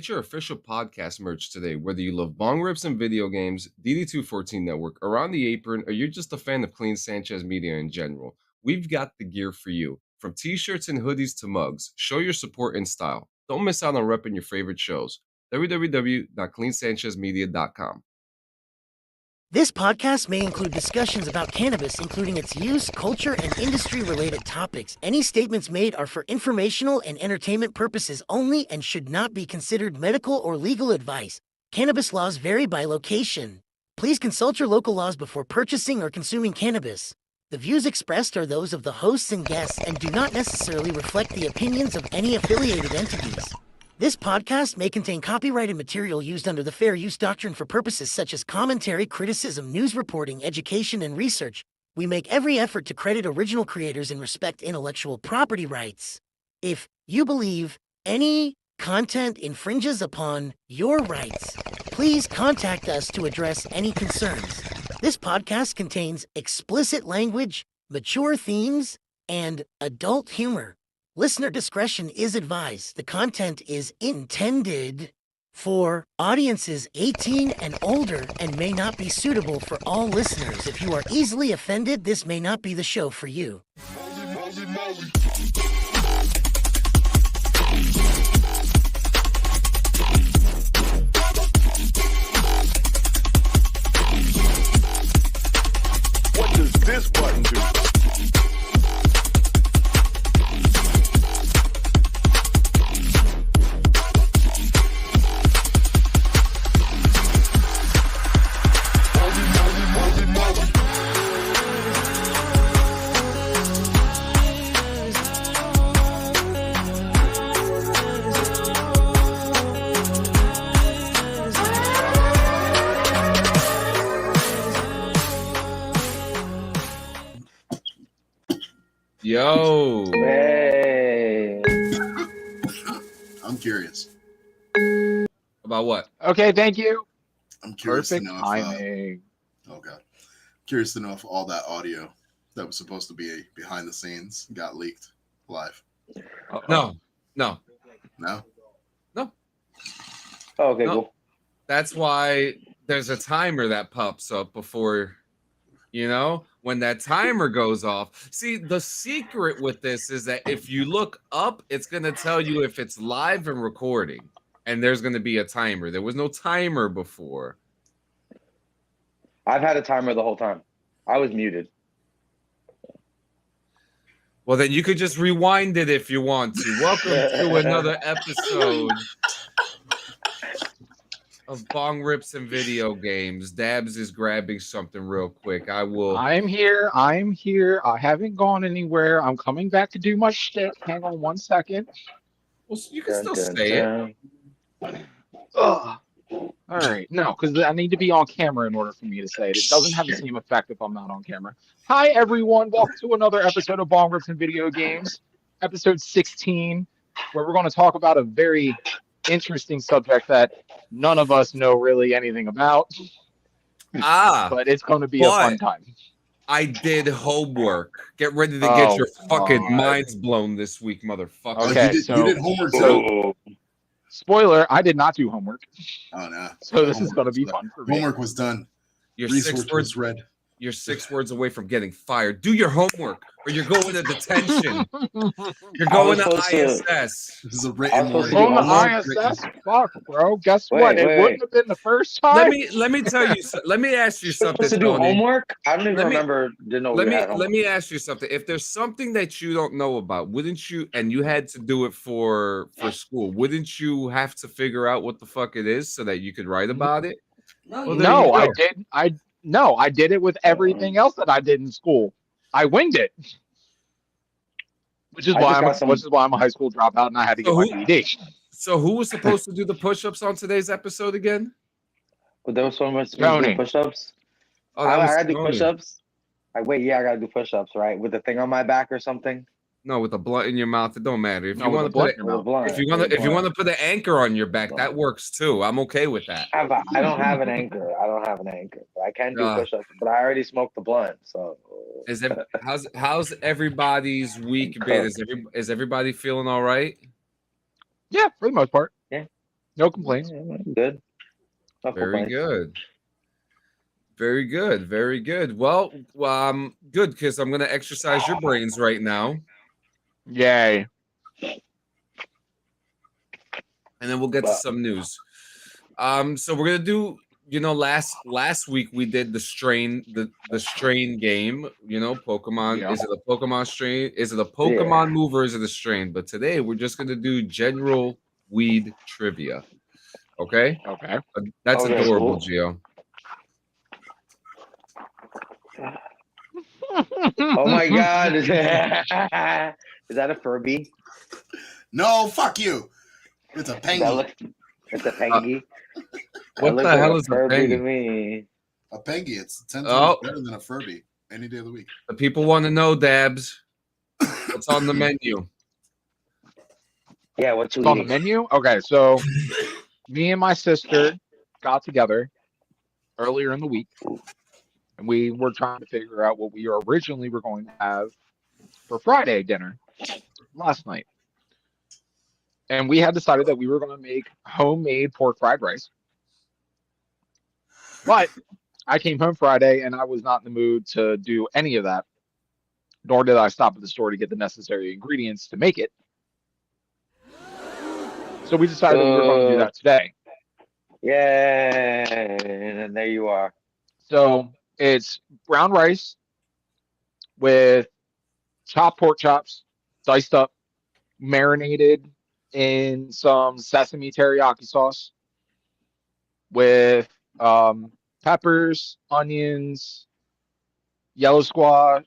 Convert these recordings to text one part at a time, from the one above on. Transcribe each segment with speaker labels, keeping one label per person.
Speaker 1: Get your official podcast merch today, whether you love bong rips and video games, DD214 Network, Around the Apron, or you're just a fan of Clean Sanchez Media in general. We've got the gear for you. From t-shirts and hoodies to mugs, show your support in style. Don't miss out on repping your favorite shows. www.cleansanchezmedia.com.
Speaker 2: This podcast may include discussions about cannabis, including its use, culture, and industry-related topics. Any statements made are for informational and entertainment purposes only and should not be considered medical or legal advice. Cannabis laws vary by location. Please consult your local laws before purchasing or consuming cannabis. The views expressed are those of the hosts and guests and do not necessarily reflect the opinions of any affiliated entities. This podcast may contain copyrighted material used under the Fair Use Doctrine for purposes such as commentary, criticism, news reporting, education, and research. We make every effort to credit original creators and respect intellectual property rights. If you believe any content infringes upon your rights, please contact us to address any concerns. This podcast contains explicit language, mature themes, and adult humor. Listener discretion is advised. The content is intended for audiences 18 and older and may not be suitable for all listeners. If you are easily offended, this may not be the show for you.
Speaker 3: What does this button do?
Speaker 1: Yo.
Speaker 4: Hey.
Speaker 5: I'm curious.
Speaker 1: About what?
Speaker 6: Okay, thank you.
Speaker 5: I'm curious
Speaker 6: Perfect
Speaker 5: to know
Speaker 6: timing.
Speaker 5: if, oh god, curious to know if all that audio that was supposed to be behind the scenes got leaked live.
Speaker 1: No.
Speaker 5: No.
Speaker 4: Oh, okay,
Speaker 1: No.
Speaker 4: cool.
Speaker 1: That's why there's a timer that pops up before, when that timer goes off. See, the secret with this is that if you look up, it's going to tell you if it's live and recording, and there's going to be a timer. There was no timer before.
Speaker 4: I've had a timer the whole time. I was muted.
Speaker 1: Well, then you could just rewind it if you want to. Welcome to another episode of Bong Rips and Video Games. Dabs is grabbing something real quick.
Speaker 6: I'm here. I haven't gone anywhere. I'm coming back to do my shit. Hang on 1 second.
Speaker 1: Well, you can still say it.
Speaker 6: Ugh. All right. No, because I need to be on camera in order for me to say it. It doesn't have the same effect if I'm not on camera. Hi, everyone. Welcome to another episode of Bong Rips and Video Games, episode 16, where we're going to talk about a very interesting subject that none of us know really anything about. But it's going to be a fun time.
Speaker 1: I did homework. Get ready to get your fucking minds blown this week, motherfucker.
Speaker 6: Okay,
Speaker 5: you did homework too.
Speaker 6: Spoiler, I did not do homework.
Speaker 5: Oh no.
Speaker 6: So this is going to be fun for me.
Speaker 5: Homework was done.
Speaker 1: Your
Speaker 5: Resource
Speaker 1: 6 words
Speaker 5: was read.
Speaker 1: You're 6 words away from getting fired. Do your homework, or you're going to detention. You're going to ISS.
Speaker 5: This is a written warning.
Speaker 6: Going to ISS? Fuck, bro. Guess what? It wouldn't have been the first time.
Speaker 1: Let me tell you. Let me ask you something.
Speaker 4: Supposed to do homework? I don't even remember.
Speaker 1: Let me ask you something. If there's something that you don't know about, wouldn't you? And you had to do it for school. Wouldn't you have to figure out what the fuck it is so that you could write about it?
Speaker 6: No, I did. I did it with everything else that I did in school. I winged it, which is why I'm a high school dropout and I had to get my DD.
Speaker 1: So who was supposed to do the push-ups on today's episode again?
Speaker 4: But there was so much
Speaker 6: Tony.
Speaker 4: Push-ups.
Speaker 1: Oh,
Speaker 4: I gotta do push-ups. I gotta do push-ups, right? With the thing on my back or something.
Speaker 1: No, with a blunt in your mouth, it don't matter. If you want to put if you want to put an anchor on your back, that works too. I'm okay with that.
Speaker 4: I don't have an anchor. But I can do push-ups, but I already smoked the blunt. So
Speaker 1: how's everybody's week been? Is everybody feeling all right?
Speaker 6: Yeah, for the most part.
Speaker 4: Yeah.
Speaker 6: No complaints.
Speaker 4: Good. No
Speaker 1: Very
Speaker 4: complaints.
Speaker 1: good. Very good. Very good. Well, good because I'm gonna exercise your brains right now,
Speaker 6: Yay.
Speaker 1: and then we'll get to some news. So we're gonna do. Last week we did the strain game. Pokemon.
Speaker 6: Yeah.
Speaker 1: Is it a Pokemon strain? Is it a Pokemon move or is it a strain? But today we're just gonna do general weed trivia. Okay.
Speaker 6: Okay.
Speaker 1: That's
Speaker 4: Okay,
Speaker 1: adorable,
Speaker 4: cool.
Speaker 1: Gio.
Speaker 4: Oh my god. Is that a Furby?
Speaker 5: No, fuck you. It's a penguin.
Speaker 4: It's a Pengy.
Speaker 1: What the hell is a
Speaker 4: Furby to
Speaker 1: Pengy?
Speaker 4: me?
Speaker 5: A pengy. It's 10 times better than a Furby any day of the week.
Speaker 1: The people want to know, Dabs. What's on the menu?
Speaker 4: Yeah, what's
Speaker 6: on the menu? Okay, so me and my sister got together earlier in the week, and we were trying to figure out what we originally were going to have for Friday dinner last night. And we had decided that we were going to make homemade pork fried rice. But I came home Friday and I was not in the mood to do any of that, nor did I stop at the store to get the necessary ingredients to make it. So we decided that we were going to do that today.
Speaker 4: Yay! And there you are.
Speaker 6: So it's brown rice with chopped pork chops, diced up, marinated in some sesame teriyaki sauce with peppers, onions, yellow squash,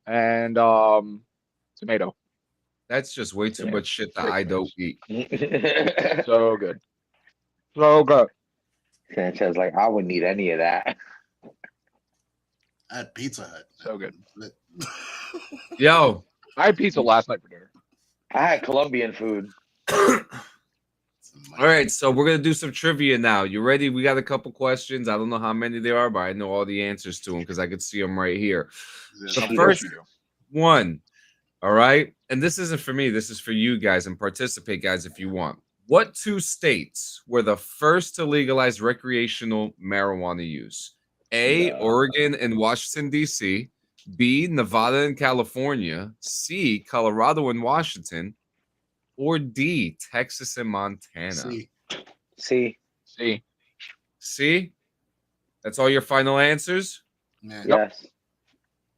Speaker 6: and tomato.
Speaker 1: That's just way too much shit that I don't eat.
Speaker 6: So good. So good.
Speaker 4: Sanchez like, I wouldn't need any of that.
Speaker 5: I had Pizza Hut.
Speaker 6: So good.
Speaker 1: Yo.
Speaker 6: I had pizza last night for dinner.
Speaker 4: I had Colombian food.
Speaker 1: All right, so we're going to do some trivia now. You ready? We got a couple questions. I don't know how many there are, but I know all the answers to them because I could see them right here. The first one, all right? And this isn't for me. This is for you guys, and participate, guys, if you want. What two states were the first to legalize recreational marijuana use? A, Oregon and Washington, D.C., B, Nevada and California, C, Colorado and Washington, or D, Texas and Montana?
Speaker 4: C.
Speaker 1: That's all your final answers?
Speaker 5: Yeah.
Speaker 4: Yes.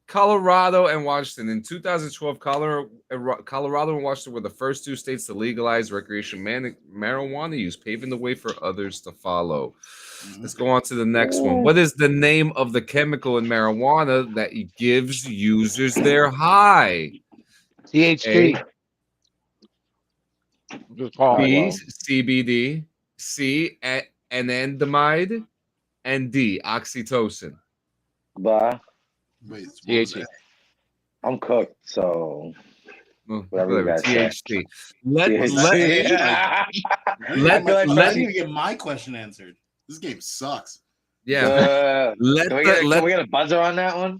Speaker 1: Colorado and Washington. In 2012, Colorado and Washington were the first two states to legalize recreational marijuana use, paving the way for others to follow. Let's go on to the next one. What is the name of the chemical in marijuana that gives users their high?
Speaker 6: THC.
Speaker 1: B, CBD, C, anandamide, and D, oxytocin.
Speaker 4: But
Speaker 5: Wait,
Speaker 6: THC.
Speaker 4: I'm cooked, so whatever you guys
Speaker 1: THC.
Speaker 5: I
Speaker 1: Let
Speaker 5: need to get my question answered. This game sucks.
Speaker 1: yeah.
Speaker 4: Can we get a buzzer on that one?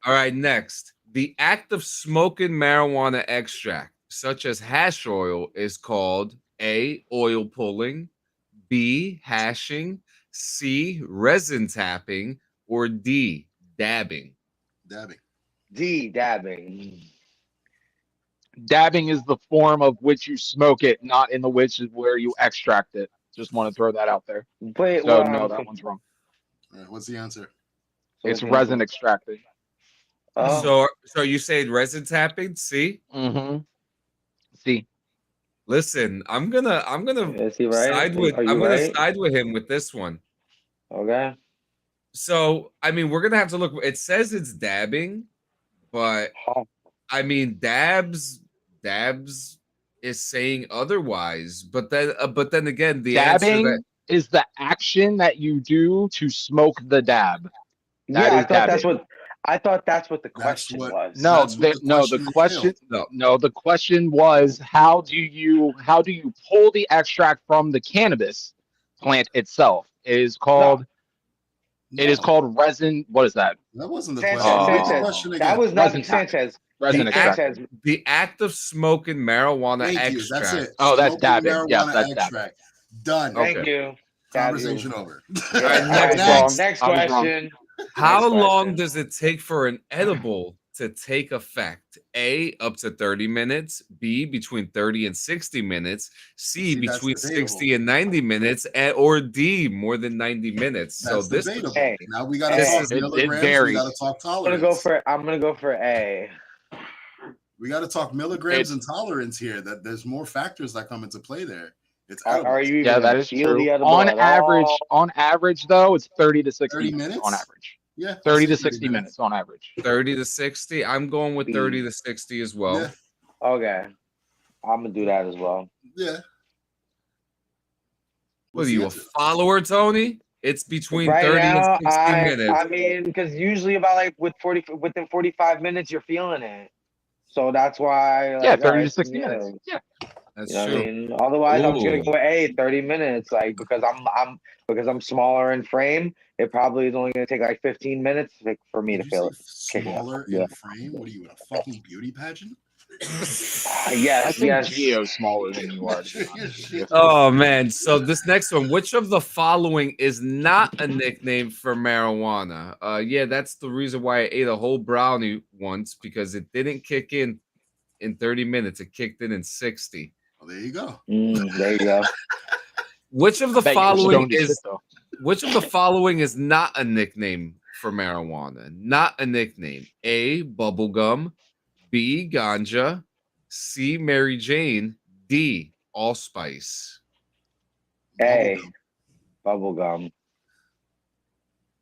Speaker 1: All right, next. The act of smoking marijuana extract, such as hash oil, is called A, oil pulling, B, hashing, C, resin tapping, or D, dabbing?
Speaker 4: D, dabbing.
Speaker 6: Dabbing is the form of which you smoke it, not in the which is where you extract it. Just want to throw that out there.
Speaker 4: Wait,
Speaker 6: So no, that one's wrong.
Speaker 5: All right, what's the answer?
Speaker 6: It's resin extracting.
Speaker 1: So you say resin tapping? C?
Speaker 6: Mm-hmm. C.
Speaker 1: Listen, I'm gonna
Speaker 4: Is he right?
Speaker 1: side with him with this one.
Speaker 4: Okay.
Speaker 1: So I mean, we're gonna have to look. It says it's dabbing, but I mean, dabs is saying otherwise. But then again, the
Speaker 6: dabbing is the action that you do to smoke the dab. I
Speaker 4: thought that's what the question was.
Speaker 6: No, the question was how do you pull the extract from the cannabis plant itself? It is called resin. What is that?
Speaker 5: That wasn't the
Speaker 4: Sanchez.
Speaker 5: question. Read the
Speaker 4: Sanchez.
Speaker 5: question
Speaker 4: That
Speaker 5: again.
Speaker 4: was not
Speaker 6: Resin
Speaker 4: Sanchez.
Speaker 6: Resin extract.
Speaker 4: Sanchez.
Speaker 1: The act of smoking marijuana
Speaker 5: Thank you.
Speaker 1: extract.
Speaker 5: That's it.
Speaker 6: Oh, that's
Speaker 5: Smoking
Speaker 6: dabbing. Yeah,
Speaker 5: marijuana
Speaker 6: that's dabbing.
Speaker 5: extract. Done.
Speaker 1: Okay.
Speaker 4: Thank you.
Speaker 5: Conversation over.
Speaker 4: Yeah.
Speaker 1: All right,
Speaker 4: All right,
Speaker 1: next.
Speaker 4: Next
Speaker 6: I was wrong.
Speaker 4: question.
Speaker 1: How
Speaker 4: Next
Speaker 1: long
Speaker 4: question.
Speaker 1: does it take for an edible to take effect? A, up to 30 minutes. B, between 30 and 60 minutes. C,
Speaker 5: See, that's
Speaker 1: between
Speaker 5: debatable.
Speaker 1: 60 and 90 minutes. Or D, more than 90 minutes.
Speaker 5: That's
Speaker 1: So this
Speaker 5: debatable.
Speaker 4: Hey,
Speaker 5: Now we gotta
Speaker 4: hey.
Speaker 5: talk
Speaker 6: It
Speaker 5: milligrams.
Speaker 6: varies.
Speaker 5: We gotta talk
Speaker 4: I'm gonna
Speaker 5: tolerance.
Speaker 4: go for A.
Speaker 5: We gotta talk milligrams and tolerance here. That there's more factors that come into play there. It's
Speaker 4: Are you even
Speaker 6: Yeah, that
Speaker 4: gonna
Speaker 6: is
Speaker 4: feel
Speaker 6: true.
Speaker 4: the edible
Speaker 6: On
Speaker 4: at
Speaker 6: average,
Speaker 4: all?
Speaker 6: though, it's 30 to 60
Speaker 5: 30
Speaker 6: minutes
Speaker 5: minutes?
Speaker 6: on average.
Speaker 5: Yeah,
Speaker 6: 30
Speaker 5: I'll
Speaker 6: to
Speaker 5: say
Speaker 6: 60 minutes on average.
Speaker 1: 30 to 60. I'm going with
Speaker 4: B.
Speaker 1: 30 to 60 as well.
Speaker 5: Yeah.
Speaker 4: Okay. I'm gonna do that as well.
Speaker 5: Yeah.
Speaker 1: What are you, a follower, Tony? It's between 30
Speaker 4: now,
Speaker 1: and 60 minutes.
Speaker 4: I mean, because usually about like within 45 minutes, you're feeling it. So that's why. Like,
Speaker 6: Yeah, 30
Speaker 4: alright,
Speaker 6: to 60 minutes. Yeah.
Speaker 1: That's
Speaker 4: You know
Speaker 1: true.
Speaker 4: what I mean? Otherwise, I'm just gonna
Speaker 1: Ooh.
Speaker 4: go with A, 30 minutes. Like because I'm smaller in frame, it probably is only gonna take like 15 minutes for me to
Speaker 5: Did
Speaker 4: feel
Speaker 5: you
Speaker 4: it.
Speaker 5: say smaller in frame? What are you in a fucking beauty pageant?
Speaker 4: Yes,
Speaker 6: I think
Speaker 4: yes.
Speaker 6: Geo's smaller than you are. To be honest with you.
Speaker 1: Oh man, so this next one, which of the following is not a nickname for marijuana? Yeah, that's the reason why I ate a whole brownie once, because it didn't kick in 30 minutes. It kicked in 60.
Speaker 5: Well, there you go.
Speaker 4: There you go.
Speaker 1: Which of the
Speaker 6: I bet you're
Speaker 1: following
Speaker 6: stoned as shit,
Speaker 1: is
Speaker 6: though.
Speaker 1: which of the following is not a nickname for marijuana? Not a nickname. A, bubblegum. B, ganja. C, Mary Jane. D, allspice.
Speaker 4: A,
Speaker 5: Bubblegum.
Speaker 4: bubblegum.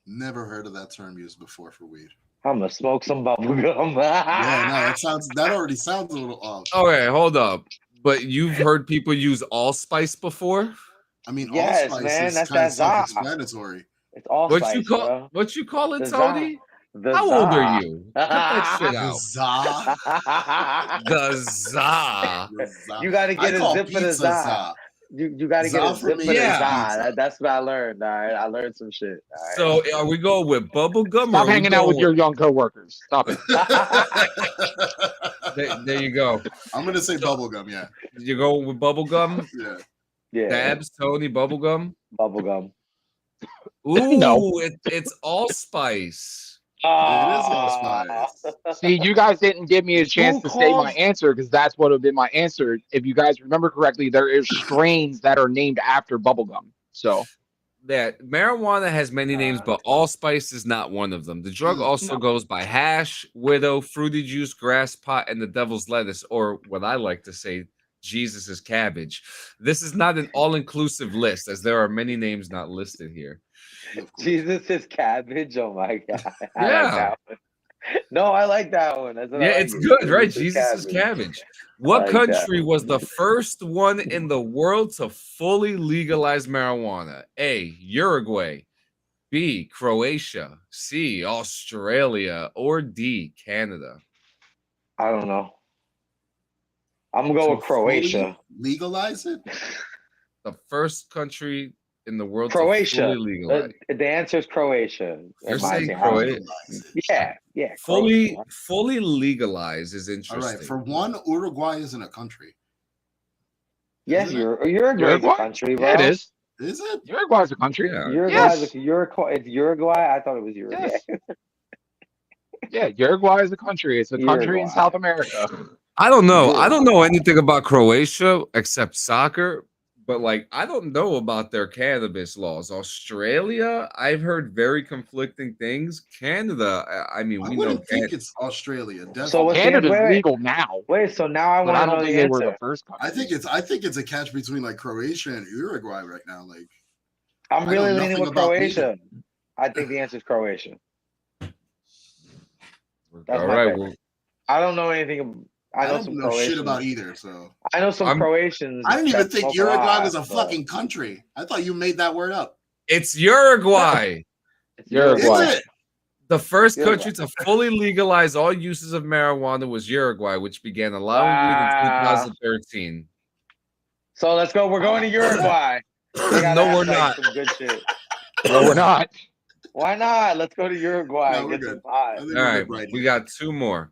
Speaker 5: Never heard of that term used before for weed.
Speaker 4: I'm gonna smoke some bubblegum.
Speaker 5: Yeah, no, that already sounds a little off.
Speaker 1: Okay, hold up. But you've heard people use allspice before?
Speaker 5: I mean,
Speaker 4: Yes,
Speaker 5: allspice
Speaker 4: man,
Speaker 5: is
Speaker 4: that's
Speaker 5: kind of
Speaker 4: that Zah.
Speaker 5: self-explanatory.
Speaker 4: It's all
Speaker 1: What
Speaker 4: spice,
Speaker 1: you call
Speaker 4: bro.
Speaker 1: what you call it,
Speaker 4: The Zah.
Speaker 1: Tony?
Speaker 4: The
Speaker 1: How old are
Speaker 4: Zah.
Speaker 1: you? Cut that shit
Speaker 5: The
Speaker 1: out.
Speaker 5: za.
Speaker 1: The za.
Speaker 5: The za.
Speaker 4: You gotta get
Speaker 5: I
Speaker 4: a
Speaker 5: call
Speaker 4: zip for the
Speaker 5: pizza
Speaker 4: Zah.
Speaker 5: za.
Speaker 4: You gotta get
Speaker 5: Zah
Speaker 4: a
Speaker 5: for
Speaker 4: zip
Speaker 5: me
Speaker 4: for the
Speaker 1: is
Speaker 4: Zah.
Speaker 5: pizza.
Speaker 4: That's what I learned. All right, I learned some shit. All right.
Speaker 1: So are we going with bubblegum or
Speaker 6: Stop
Speaker 1: are we
Speaker 6: hanging out with
Speaker 1: going
Speaker 6: your young coworkers. Stop it.
Speaker 1: there you go.
Speaker 5: I'm gonna say
Speaker 1: So-
Speaker 5: bubblegum, yeah.
Speaker 1: You're going with bubblegum?
Speaker 5: Yeah.
Speaker 4: Yeah,
Speaker 1: Dabs, Tony, bubblegum?
Speaker 4: bubblegum.
Speaker 1: Ooh,
Speaker 6: No.
Speaker 1: it's allspice.
Speaker 5: It is allspice.
Speaker 6: See, you guys didn't give me a chance
Speaker 4: Who
Speaker 6: to say my
Speaker 4: calls-
Speaker 6: answer because that's what would have been my answer. If you guys remember correctly, there is strains that are named after bubblegum. So
Speaker 1: That marijuana has many names, but allspice is not one of them. The drug also goes by hash, widow, fruity juice, grass pot, and the devil's lettuce, or what I like to say, Jesus's cabbage. This is not an all-inclusive list, as there are many names not listed here.
Speaker 5: Of course.
Speaker 4: Jesus is cabbage. Oh my god. I
Speaker 1: Yeah.
Speaker 4: like that one. No, I like that one. That's what I
Speaker 1: Yeah,
Speaker 4: like
Speaker 1: it's
Speaker 4: it.
Speaker 1: good, right?
Speaker 4: Jesus is
Speaker 1: Jesus' cabbage. What
Speaker 4: like that.
Speaker 1: country was the first one in the world to fully legalize marijuana? A, Uruguay. B, Croatia. C, Australia. Or D, Canada.
Speaker 4: I don't know. I'm gonna go
Speaker 5: To
Speaker 4: with Croatia.
Speaker 5: fully legalize it?
Speaker 1: The first country in the world
Speaker 4: Croatia.
Speaker 1: to fully legalize.
Speaker 4: The answer is Croatia.
Speaker 1: You're
Speaker 4: in my
Speaker 1: saying
Speaker 4: opinion.
Speaker 1: Croatia?
Speaker 5: Legalize it.
Speaker 4: Yeah.
Speaker 1: Fully
Speaker 4: Croatia.
Speaker 1: legalize is
Speaker 5: All
Speaker 1: interesting.
Speaker 5: right. For one, Uruguay isn't a country.
Speaker 4: Yes,
Speaker 5: Isn't it?
Speaker 4: Uruguay's a
Speaker 6: Uruguay?
Speaker 4: country, bro.
Speaker 6: yeah, it is.
Speaker 5: Is it?
Speaker 6: Uruguay's a country.
Speaker 1: Yeah.
Speaker 4: Uruguay's
Speaker 6: Yes.
Speaker 4: it's Uruguay. I thought it was Uruguay.
Speaker 6: Yes. Yeah, Uruguay is a country. It's a country in
Speaker 4: Uruguay.
Speaker 6: South America.
Speaker 1: I don't know.
Speaker 4: Good.
Speaker 1: I don't know anything about Croatia except soccer, but like I don't know about their cannabis laws. Australia, I've heard very conflicting things. Canada, I mean,
Speaker 5: I
Speaker 1: we know
Speaker 5: wouldn't think it's Australia. Definitely.
Speaker 4: what's the
Speaker 6: Canada's
Speaker 4: wait.
Speaker 6: legal now,
Speaker 4: Wait, so now I
Speaker 6: but
Speaker 4: want
Speaker 6: I
Speaker 4: to
Speaker 6: don't
Speaker 4: know
Speaker 6: think
Speaker 4: the
Speaker 6: they were the
Speaker 4: answer.
Speaker 6: first country.
Speaker 5: I think it's a catch between like Croatia and Uruguay right now. Like
Speaker 4: I'm
Speaker 5: I
Speaker 4: really
Speaker 5: know
Speaker 4: leaning
Speaker 5: nothing
Speaker 4: with
Speaker 5: about
Speaker 4: Croatia. I think the answer is Croatia. That's
Speaker 1: all
Speaker 4: my
Speaker 1: right.
Speaker 4: pick.
Speaker 1: Well,
Speaker 4: I don't know anything. I know
Speaker 5: don't
Speaker 4: some
Speaker 5: know shit
Speaker 4: Croatians.
Speaker 5: about either. So
Speaker 4: I know some
Speaker 1: I'm-
Speaker 4: Croatians.
Speaker 5: I didn't even
Speaker 4: that
Speaker 5: think
Speaker 4: smoke
Speaker 5: Uruguay
Speaker 4: lot,
Speaker 5: was a
Speaker 4: but
Speaker 5: fucking country. I thought you made that word up.
Speaker 1: it's Uruguay.
Speaker 4: it's
Speaker 6: Uruguay.
Speaker 5: Is it?
Speaker 1: The first
Speaker 4: Uruguay.
Speaker 1: country to fully legalize all uses of marijuana was Uruguay, which began allowing weed in
Speaker 4: Wow.
Speaker 1: 2013.
Speaker 4: So let's go. We're going to Uruguay. They gotta
Speaker 1: No,
Speaker 4: have,
Speaker 1: we're
Speaker 4: like,
Speaker 1: not.
Speaker 4: Some good shit.
Speaker 6: No, we're not.
Speaker 4: Why not? Let's go to Uruguay
Speaker 5: No,
Speaker 4: and
Speaker 5: we're
Speaker 4: get some
Speaker 5: good.
Speaker 4: pot.
Speaker 5: I think
Speaker 1: All
Speaker 5: we're
Speaker 1: right,
Speaker 5: good right
Speaker 1: we
Speaker 5: here.
Speaker 1: got two more.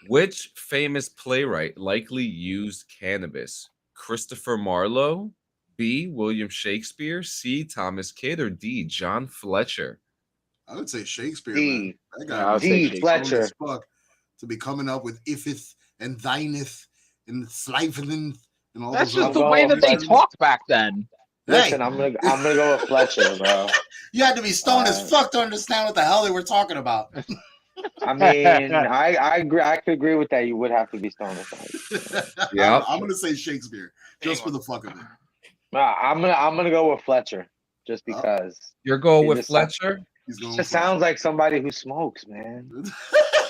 Speaker 1: Which famous playwright likely used cannabis? Christopher Marlowe, B. William Shakespeare, C. Thomas Kidd, or D. John Fletcher?
Speaker 5: I would say Shakespeare,
Speaker 4: D.
Speaker 5: man. That guy
Speaker 6: Yeah, I would
Speaker 5: was
Speaker 6: say
Speaker 4: D.
Speaker 6: Shakespeare.
Speaker 5: stoned
Speaker 4: Fletcher.
Speaker 5: as fuck to be coming up with ifeth and thyneth and slifen and all
Speaker 6: That's
Speaker 5: those
Speaker 6: just
Speaker 5: other
Speaker 6: the
Speaker 4: I'm
Speaker 6: way
Speaker 4: going
Speaker 6: that
Speaker 4: with
Speaker 6: they
Speaker 4: Fletcher.
Speaker 6: talked back then.
Speaker 4: Listen,
Speaker 5: Hey,
Speaker 4: I'm gonna go with Fletcher, bro.
Speaker 5: you had to be stoned as fuck to understand what the hell they were talking about.
Speaker 4: I mean, I agree. I could agree with that. You would have to be stoned.
Speaker 1: Yep.
Speaker 5: I'm gonna say Shakespeare just for the fuck of it.
Speaker 4: I'm gonna go with Fletcher just because
Speaker 1: You're going
Speaker 4: He
Speaker 1: with
Speaker 4: just
Speaker 1: Fletcher?
Speaker 5: He's going.
Speaker 4: just sounds like somebody who smokes, man.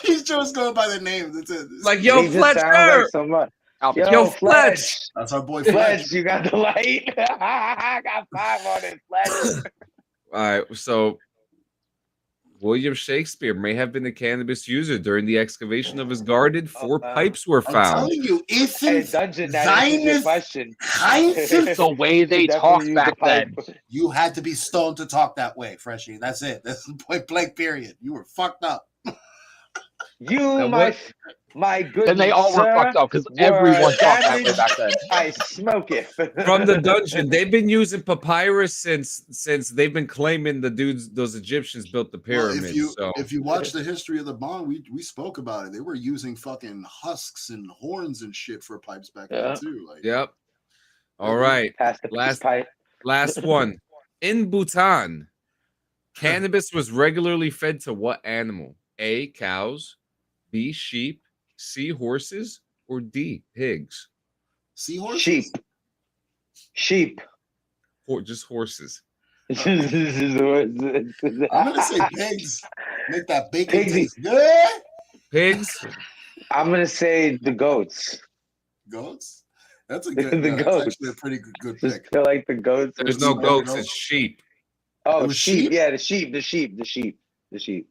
Speaker 5: He's just going by the name. That's it.
Speaker 1: Like, yo,
Speaker 4: He just sounds like
Speaker 1: Fletcher!
Speaker 4: somebody.
Speaker 6: Alpha
Speaker 4: Yo,
Speaker 1: Fletch!
Speaker 4: Fletch.
Speaker 5: That's our boy Fletch.
Speaker 4: Fletch, you got the light. I got 5 on it, Fletch.
Speaker 1: All right, so William Shakespeare may have been a cannabis user. During the excavation of his garden, 4 pipes were
Speaker 5: I'm
Speaker 1: found.
Speaker 5: telling you,
Speaker 4: Hey,
Speaker 5: ifeth,
Speaker 4: Dungeon, that answers your
Speaker 5: thyneth,
Speaker 4: question.
Speaker 5: hyneth.
Speaker 6: the way they
Speaker 4: Definitely
Speaker 6: talked
Speaker 4: use
Speaker 6: back
Speaker 4: the pipe.
Speaker 6: then.
Speaker 5: You had to be stoned to talk that way, Freshie. That's it. That's the point blank period. You were fucked up.
Speaker 4: You,
Speaker 1: Now
Speaker 4: my good
Speaker 6: And they all were fucked up because
Speaker 4: were
Speaker 6: everyone talked that way
Speaker 4: damaged.
Speaker 6: back then.
Speaker 4: I smoke it.
Speaker 1: From the dungeon, they've been using papyrus since they've been claiming those Egyptians built the
Speaker 5: Well,
Speaker 1: pyramids.
Speaker 5: if you watch the history of the Bong, we spoke about it. They were using fucking husks and horns and shit for pipes back then too. Like,
Speaker 1: Yep. All right.
Speaker 4: Pass the peace pipe.
Speaker 1: Last one. In Bhutan, cannabis was regularly fed to what animal? A. Cows, B. Sheep, C. Horses, or D. Pigs?
Speaker 5: seahorses.
Speaker 4: Sheep.
Speaker 1: Just horses.
Speaker 5: I'm gonna say pigs. Make that bacon
Speaker 4: Pigsy.
Speaker 5: taste good.
Speaker 1: Pigs?
Speaker 4: I'm gonna say the goats.
Speaker 5: Goats. That's a good.
Speaker 4: The
Speaker 5: That's
Speaker 4: goats.
Speaker 5: actually a pretty good
Speaker 4: Just
Speaker 5: pick.
Speaker 4: feel like the goats.
Speaker 1: There's no goats, it's sheep.
Speaker 4: Oh,
Speaker 5: It was
Speaker 4: sheep.
Speaker 5: sheep?
Speaker 4: Yeah, the sheep.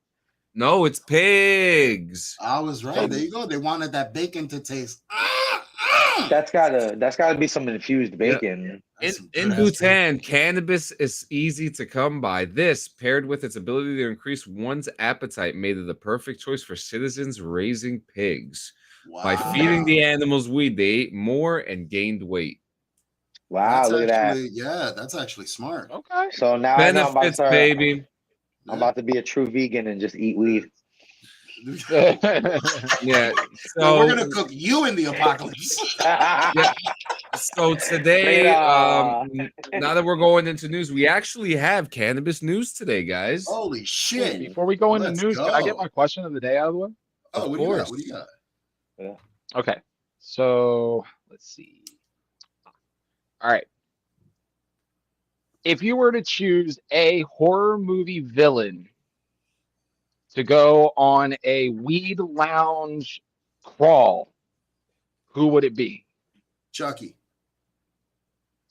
Speaker 1: No, it's pigs.
Speaker 5: I was right. There you go. They wanted that bacon to taste.
Speaker 4: That's gotta be some infused bacon.
Speaker 1: In Bhutan, cannabis is easy to come by. This, paired with its ability to increase one's appetite, made it the perfect choice for citizens raising pigs.
Speaker 5: Wow.
Speaker 1: By feeding the animals weed, they ate more and gained weight.
Speaker 4: Wow,
Speaker 5: That's
Speaker 4: look at that.
Speaker 5: actually, yeah, that's actually smart.
Speaker 6: Okay.
Speaker 4: So now I know
Speaker 1: Benefits, baby.
Speaker 4: I'm about to be a true vegan and just eat weed.
Speaker 1: Yeah.
Speaker 5: Well, we're
Speaker 1: So,
Speaker 5: gonna cook you in the apocalypse.
Speaker 1: so today, now that we're going into news, we actually have cannabis news today, guys.
Speaker 5: Holy shit!
Speaker 6: Before we go into
Speaker 5: Let's
Speaker 6: news, can I get
Speaker 5: go.
Speaker 6: my question of the day out of the way?
Speaker 5: Oh,
Speaker 1: Of
Speaker 5: what do you got?
Speaker 1: course.
Speaker 5: What do you got?
Speaker 6: Okay. So let's see. All right. If you were to choose a horror movie villain to go on a weed lounge crawl, who would it be?
Speaker 5: Chucky.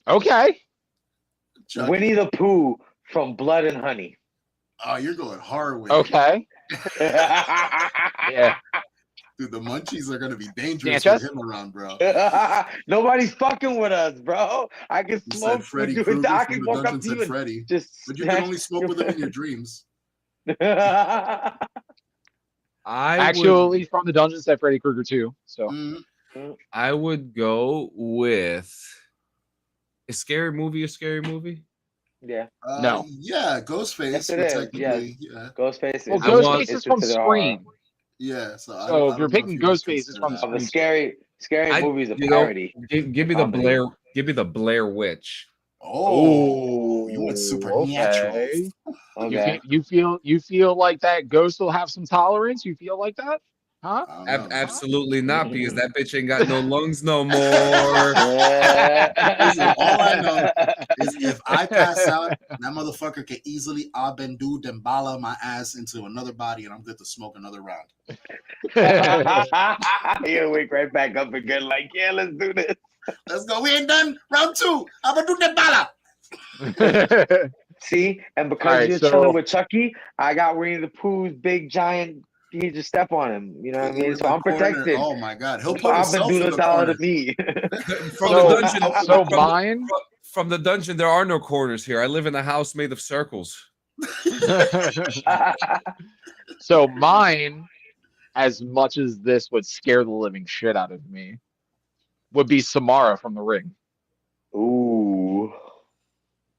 Speaker 6: Okay.
Speaker 5: Chucky.
Speaker 4: Winnie the Pooh from Blood and Honey.
Speaker 5: Oh, you're going hard with
Speaker 6: Okay. Yeah.
Speaker 5: Dude, the munchies are gonna be dangerous
Speaker 6: Sanchez?
Speaker 5: with him around, bro.
Speaker 4: Nobody's fucking with us, bro. I can
Speaker 5: You
Speaker 4: smoke
Speaker 5: said Freddy
Speaker 4: with
Speaker 5: Krueger
Speaker 4: you. I
Speaker 5: from
Speaker 4: can
Speaker 5: the
Speaker 4: walk up
Speaker 5: dungeon
Speaker 4: to you
Speaker 5: said
Speaker 4: and
Speaker 5: Freddy.
Speaker 4: just
Speaker 5: But you can only
Speaker 4: snatch
Speaker 5: smoke
Speaker 4: your
Speaker 5: with him in your dreams.
Speaker 1: I
Speaker 6: Actually, from the dungeon said Freddy Krueger too. So
Speaker 1: I would go with a scary movie.
Speaker 4: Yeah,
Speaker 6: No.
Speaker 5: Yeah, Ghostface.
Speaker 4: Yes, it
Speaker 5: would
Speaker 4: is,
Speaker 5: technically, yeah.
Speaker 4: Ghostface.
Speaker 6: well,
Speaker 4: is-
Speaker 1: Ghostface
Speaker 6: Ghostface
Speaker 4: is
Speaker 6: is from
Speaker 4: considered horror.
Speaker 6: Scream.
Speaker 5: Yeah. So, I
Speaker 6: So
Speaker 5: don't
Speaker 6: if you're
Speaker 5: know
Speaker 6: picking
Speaker 5: you would
Speaker 6: Ghostface, it's
Speaker 5: consider
Speaker 6: from
Speaker 5: that.
Speaker 4: Of the
Speaker 6: Scream.
Speaker 4: scary movies, a
Speaker 1: You know,
Speaker 4: parody.
Speaker 1: give me the
Speaker 4: Comedy.
Speaker 1: Blair Witch.
Speaker 5: Oh, you went supernatural.
Speaker 6: Okay.
Speaker 4: Okay.
Speaker 6: You feel like that ghost will have some tolerance? You feel like that? Huh?
Speaker 5: I don't know.
Speaker 1: Absolutely not, because that bitch ain't got no lungs no more.
Speaker 5: Listen, all I know is if I pass out, that motherfucker can easily abendu dembala my ass into another body, and I'm good to smoke another round.
Speaker 4: He'll wake right back up again, like, yeah, let's do this.
Speaker 5: Let's go. We ain't done. Round 2. Abendu dembala.
Speaker 4: See, and because
Speaker 6: All right,
Speaker 4: you're
Speaker 6: so-
Speaker 4: chilling with Chucky, I got Winnie the Pooh's big giant. You just step on him. You know what I mean? So I'm protected.
Speaker 5: Oh my god, he'll put
Speaker 4: I've
Speaker 5: himself
Speaker 4: been
Speaker 5: in
Speaker 4: doing
Speaker 5: the
Speaker 4: a dollar
Speaker 5: corner.
Speaker 4: to me.
Speaker 6: So mine.
Speaker 1: From the dungeon, there are no corners here. I live in a house made of circles.
Speaker 6: So mine, as much as this would scare the living shit out of me, would be Samara from The Ring.
Speaker 4: Ooh.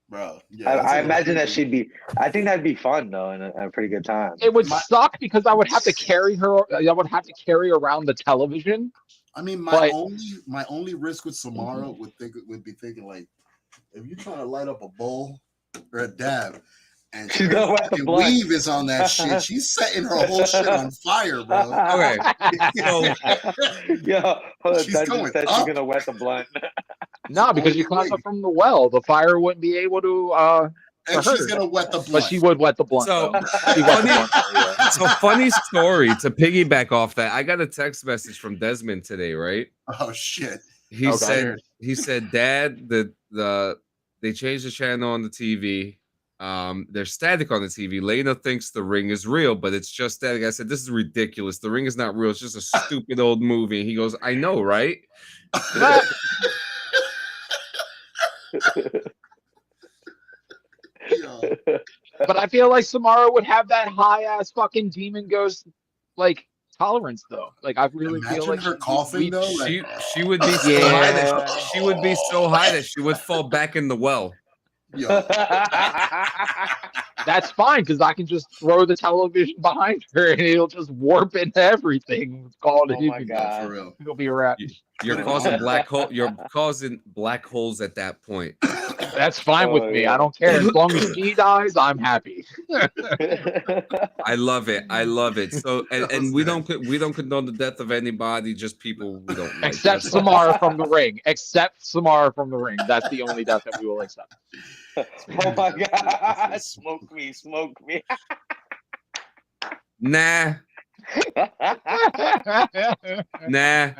Speaker 5: Bro, yeah, that's
Speaker 4: I
Speaker 5: a little
Speaker 4: imagine that
Speaker 5: creepy.
Speaker 4: she'd be. I think that'd be fun though, and a pretty good time.
Speaker 6: It would suck because I would have to carry her. I would have to carry around the television.
Speaker 5: I mean,
Speaker 6: But-
Speaker 5: my only risk with Samara would be thinking like, if you're trying to light up a bowl or a dab, and
Speaker 4: She's
Speaker 5: her
Speaker 4: gonna wet the
Speaker 5: fucking
Speaker 4: blunt.
Speaker 5: weave is on that shit, she's setting her whole shit on fire, bro.
Speaker 1: Okay. So
Speaker 4: Yo, hold on,
Speaker 5: She's
Speaker 4: that
Speaker 5: going
Speaker 4: just said
Speaker 5: up.
Speaker 4: she's gonna wet the blunt.
Speaker 6: No, because you climb up from the well, the fire wouldn't be able to.
Speaker 5: And
Speaker 6: for
Speaker 5: she's
Speaker 6: her.
Speaker 5: gonna wet the blunt.
Speaker 6: But she would wet the blunt.
Speaker 1: So,
Speaker 6: though. She wet the blunt, yeah.
Speaker 1: so funny story to piggyback off that. I got a text message from Desmond today, right?
Speaker 5: Oh shit.
Speaker 1: He
Speaker 6: Okay.
Speaker 1: said, Dad, they changed the channel on the TV. They're static on the TV. Lena thinks The Ring is real, but it's just static. I said, this is ridiculous. The Ring is not real. It's just a stupid old movie. And he goes, I know, right?
Speaker 5: Yo.
Speaker 6: But I feel like Samara would have that high ass fucking demon ghost like tolerance though. Like I really feel
Speaker 5: Imagine
Speaker 6: like
Speaker 5: her
Speaker 6: she'd be
Speaker 5: coughing
Speaker 6: weak.
Speaker 5: though.
Speaker 1: She would be so high that she would be so high that she would fall back in the well.
Speaker 5: Yo,
Speaker 6: That's fine because I can just throw the television behind her and it'll just warp into everything. It's called
Speaker 4: Oh my
Speaker 6: demon
Speaker 4: God.
Speaker 6: ghost.
Speaker 5: for real.
Speaker 6: It'll be a wrap.
Speaker 1: You're causing black hole. You're causing black holes at that point.
Speaker 6: That's fine with
Speaker 4: Oh,
Speaker 6: me.
Speaker 4: yeah.
Speaker 6: I don't care. As long as she dies, I'm happy.
Speaker 1: I love it. I love it. So
Speaker 5: That
Speaker 1: and
Speaker 5: was
Speaker 1: we don't condone the death of anybody. Just people we don't like.
Speaker 6: Except
Speaker 1: That's all.
Speaker 6: Samara from The Ring. Except Samara from The Ring. That's the only death that we will accept.
Speaker 4: Oh my God! Smoke me, smoke me.
Speaker 1: Nah, nah.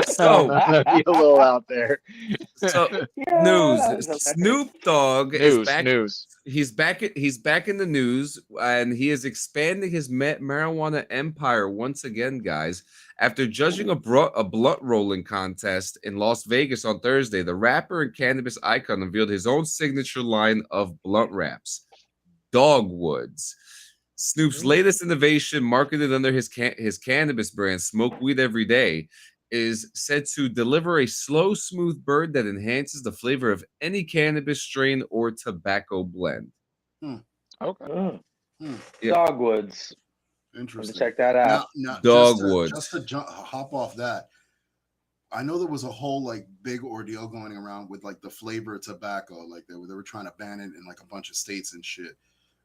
Speaker 1: So
Speaker 6: be a little out there.
Speaker 1: so
Speaker 4: Yeah,
Speaker 1: news.
Speaker 4: that was hilarious.
Speaker 1: Snoop Dogg is
Speaker 6: News,
Speaker 1: back.
Speaker 6: news.
Speaker 1: He's back in the news, and he is expanding his marijuana empire once again, guys. After judging a blunt rolling contest in Las Vegas on Thursday, the rapper and cannabis icon unveiled his own signature line of blunt wraps, Dogwoods. Snoop's latest innovation, marketed under his cannabis brand, Smoke Weed Every Day, is said to deliver a slow, smooth burn that enhances the flavor of any cannabis strain or tobacco blend.
Speaker 6: Okay.
Speaker 1: Yeah.
Speaker 4: Dogwoods. Let me
Speaker 5: Interesting.
Speaker 4: check that out.
Speaker 5: Now,
Speaker 1: Dogwoods.
Speaker 5: just to hop off that, I know there was a whole like big ordeal going around with like the flavor of tobacco, like they were trying to ban it in like a bunch of states and shit.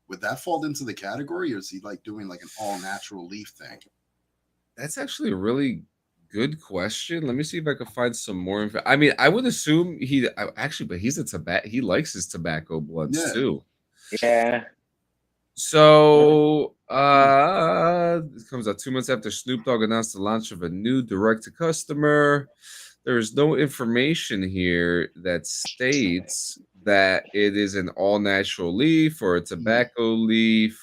Speaker 5: Would that fall into the category, or is he like doing like an all natural leaf thing?
Speaker 1: That's actually a really good question. Let me see if I can find some more info. I mean, I would assume but he's a tobacco. He likes his tobacco blunts
Speaker 5: Yeah.
Speaker 1: too.
Speaker 4: Yeah.
Speaker 1: So it comes out 2 months after Snoop Dogg announced the launch of a new direct-to-customer. There is no information here that states that it is an all-natural leaf or a tobacco leaf.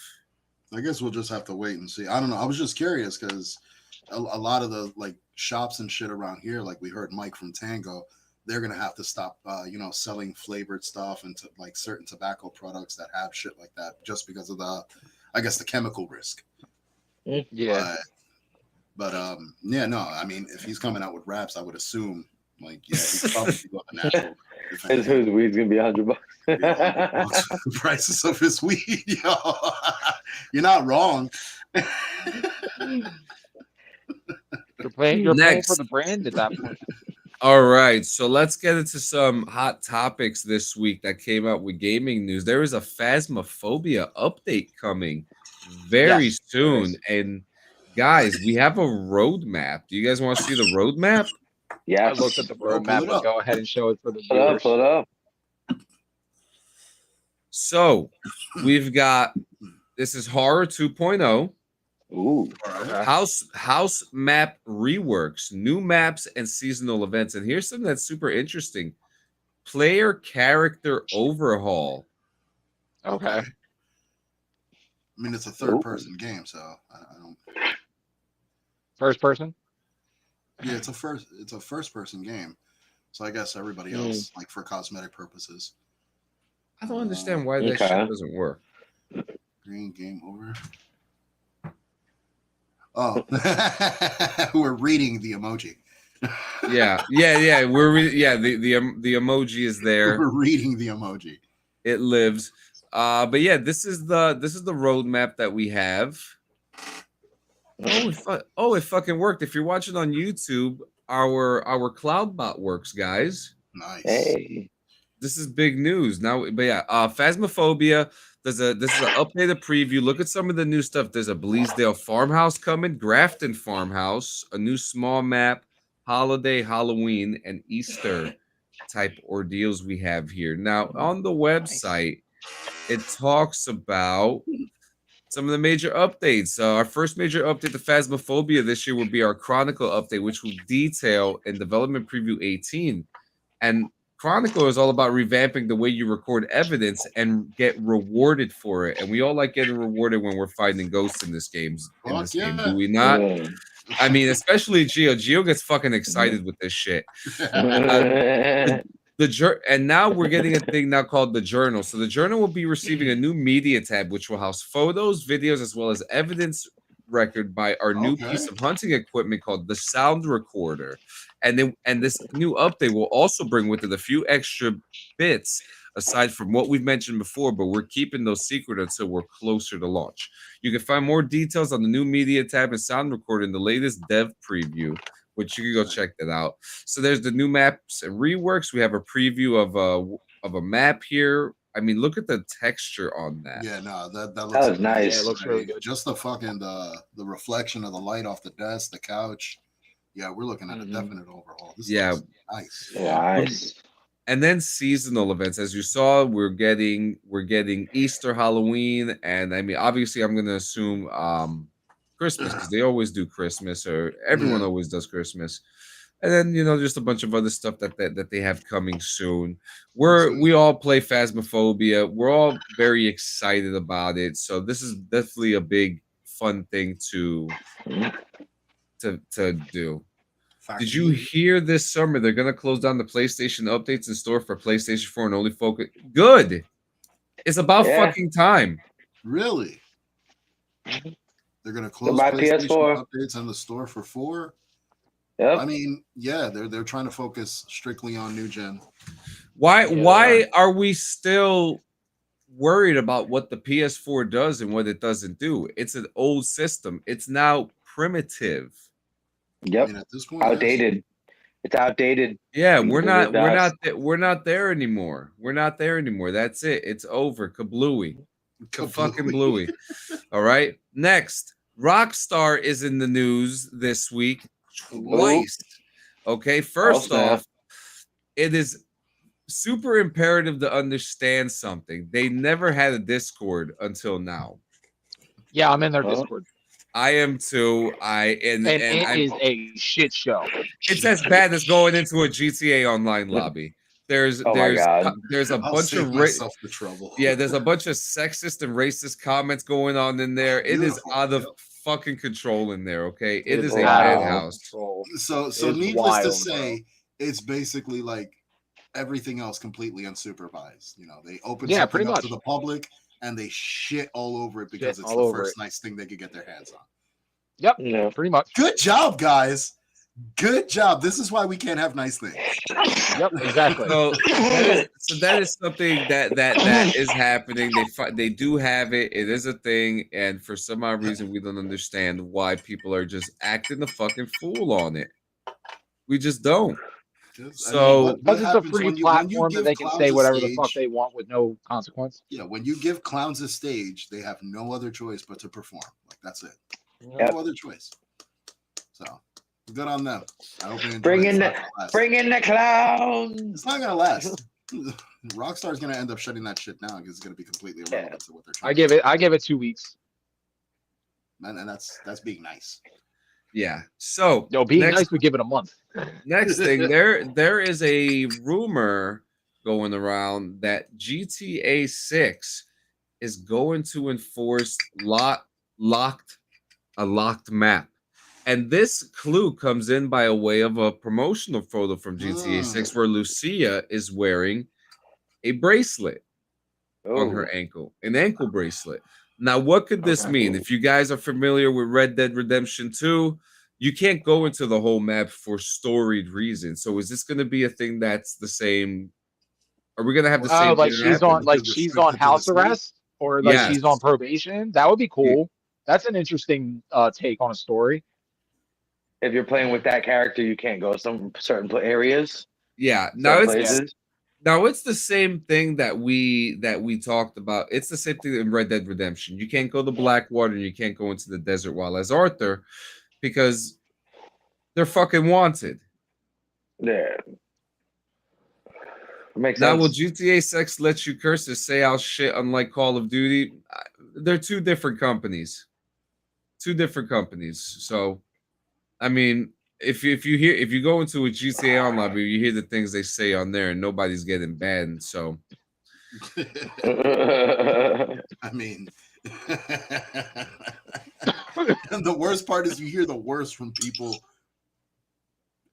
Speaker 5: I guess we'll just have to wait and see. I don't know. I was just curious because a lot of the like shops and shit around here, like we heard Mike from Tango, they're gonna have to stop, selling flavored stuff and like certain tobacco products that have shit like that, just because of the chemical risk.
Speaker 6: Yeah.
Speaker 5: But yeah, no. I mean, if he's coming out with wraps, I would assume like he's probably going natural.
Speaker 4: His weed's gonna be $100.
Speaker 5: The prices of his weed, yo. You're not wrong.
Speaker 6: You're paying for
Speaker 1: Next.
Speaker 6: the brand at that point.
Speaker 1: All right, so let's get into some hot topics this week that came out with gaming news. There is a Phasmophobia update coming very soon. And guys, we have a roadmap. Do you guys want to see the roadmap?
Speaker 6: I
Speaker 4: Yeah.
Speaker 6: looked at the
Speaker 5: Pull it
Speaker 6: roadmap, but
Speaker 5: up.
Speaker 6: go ahead and show it for the
Speaker 4: Pull it up,
Speaker 6: viewers.
Speaker 4: pull it up.
Speaker 1: So we've got, this is Horror 2.0.
Speaker 4: Ooh.
Speaker 1: House map reworks, new maps and seasonal events. And here's something that's super interesting. Player character overhaul.
Speaker 6: Okay.
Speaker 5: I mean, it's a third-person game, so I don't.
Speaker 6: First person?
Speaker 5: Yeah, it's a first-person game, so I guess everybody else, like for cosmetic purposes.
Speaker 1: I don't understand why that
Speaker 4: Okay.
Speaker 1: shit doesn't work.
Speaker 5: Green game over. Oh, we're reading the emoji.
Speaker 1: Yeah. The emoji is there.
Speaker 5: We're reading the emoji.
Speaker 1: It lives. But yeah, this is the roadmap that we have. It fucking worked. If you're watching on YouTube, our CloudBot works, guys.
Speaker 5: Nice.
Speaker 4: Hey.
Speaker 1: This is big news now. But yeah, Phasmophobia. This is an updated preview. Look at some of the new stuff. There's a Bleasdale farmhouse coming, Grafton farmhouse, a new small map, holiday, Halloween, and Easter type ordeals we have here. Now on the website, it talks about some of the major updates. Our first major update to Phasmophobia this year will be our Chronicle update, which will detail in Development Preview 18. And Chronicle is all about revamping the way you record evidence and get rewarded for it. And we all like getting rewarded when we're finding ghosts in this game. Do we not? I mean, especially Geo. Geo gets fucking excited with this shit. And now we're getting a thing now called the journal. So the journal will be receiving a new media tab, which will house photos, videos, as well as evidence record by our new piece of hunting equipment called the sound recorder. And this new update will also bring with it a few extra bits aside from what we've mentioned before, but we're keeping those secret until we're closer to launch. You can find more details on the new media tab and sound recorder in the latest dev preview, which you can go check that out. So there's the new maps and reworks. We have a preview of a map here. I mean, look at the texture on that.
Speaker 5: Yeah, no, that looks
Speaker 4: nice.
Speaker 6: Yeah, it looks really good.
Speaker 5: Just the fucking the reflection of the light off the desk, the couch. Yeah, we're looking at a definite overhaul. This is nice.
Speaker 4: Nice.
Speaker 1: And then seasonal events, as you saw, we're getting Easter, Halloween, and I mean, obviously, I'm gonna assume Christmas because they always do Christmas, or everyone always does Christmas. And then just a bunch of other stuff that they have coming soon. We all play Phasmophobia. We're all very excited about it. So this is definitely a big fun thing to do. Did you hear this summer they're gonna close down the PlayStation updates in store for PlayStation 4 and only focus? Good. It's about fucking time.
Speaker 5: Really? They're gonna close PlayStation updates in the store for 4.
Speaker 4: Yep.
Speaker 5: I mean, yeah, they're trying to focus strictly on new gen.
Speaker 1: Why are we still worried about what the PS4 does and what it doesn't do? It's an old system. It's now primitive.
Speaker 4: Yep.
Speaker 5: I mean, at this point,
Speaker 4: outdated. It's outdated.
Speaker 1: Yeah, we're not there anymore. We're not there anymore. That's it. It's over. Kablooey. Fucking bluey. All right. Next, Rockstar is in the news this week twice. Okay. First off, it is super imperative to understand something. They never had a Discord until now.
Speaker 6: Yeah, I'm in their Discord.
Speaker 1: I am too.
Speaker 6: It is a shit show.
Speaker 1: It's as bad as going into a GTA Online lobby. There's a bunch of there's a bunch of sexist and racist comments going on in there. It is out of fucking control in there. Okay, it is a madhouse.
Speaker 5: So needless to say, it's basically like everything else completely unsupervised. They open something up to the public and they shit all over it because it's the first nice thing they could get their hands on.
Speaker 6: Yep, yeah, pretty much.
Speaker 5: Good job, guys. Good job. This is why we can't have nice things.
Speaker 6: Yep, exactly.
Speaker 1: So that is something that is happening. They do have it. It is a thing, and for some odd reason, we don't understand why people are just acting the fucking fool on it. We just don't. So
Speaker 6: because it's a free platform that they can say whatever the fuck they want with no consequence.
Speaker 5: Yeah, when you give clowns a stage, they have no other choice but to perform. Like that's it.
Speaker 4: Yep.
Speaker 5: No other choice. So good on them. I hope they
Speaker 4: bring in the clowns.
Speaker 5: It's not gonna last. Rockstar's gonna end up shutting that shit down because it's gonna be completely irrelevant to what they're trying.
Speaker 6: I give it 2 weeks.
Speaker 5: And that's being nice.
Speaker 1: Yeah. So
Speaker 6: being nice, we give it a month.
Speaker 1: Next thing, there is a rumor going around that GTA 6 is going to enforce a locked map. And this clue comes in by a way of a promotional photo from GTA 6 where Lucia is wearing a bracelet on her ankle, an ankle bracelet. Now, what could this
Speaker 6: Okay.
Speaker 1: mean? If you guys are familiar with Red Dead Redemption 2, you can't go into the whole map for storied reasons. So is this going to be a thing that's the same? Are we going to have the
Speaker 6: Oh,
Speaker 1: same
Speaker 6: like
Speaker 1: thing happen?
Speaker 6: she's on
Speaker 5: Restricted to the
Speaker 6: house
Speaker 5: city.
Speaker 6: arrest, or like
Speaker 1: Yes.
Speaker 6: she's on probation. That would be
Speaker 1: Yeah.
Speaker 6: cool. That's an interesting take on a story.
Speaker 4: If you're playing with that character, you can't go some certain areas,
Speaker 1: Yeah. Now
Speaker 4: certain
Speaker 1: it's
Speaker 4: places.
Speaker 1: now it's the same thing that we talked about. It's the same thing in Red Dead Redemption. You can't go to Blackwater and you can't go into the desert while as Arthur because they're fucking wanted.
Speaker 4: Yeah. Makes
Speaker 1: Now,
Speaker 4: sense.
Speaker 1: will GTA 6 let you curse or say out shit unlike Call of Duty? They're two different companies. Two different companies. So, I mean, if you go into a GTA Online, you hear the things they say on there, and nobody's getting banned. So,
Speaker 5: I mean, and the worst part is you hear the worst from people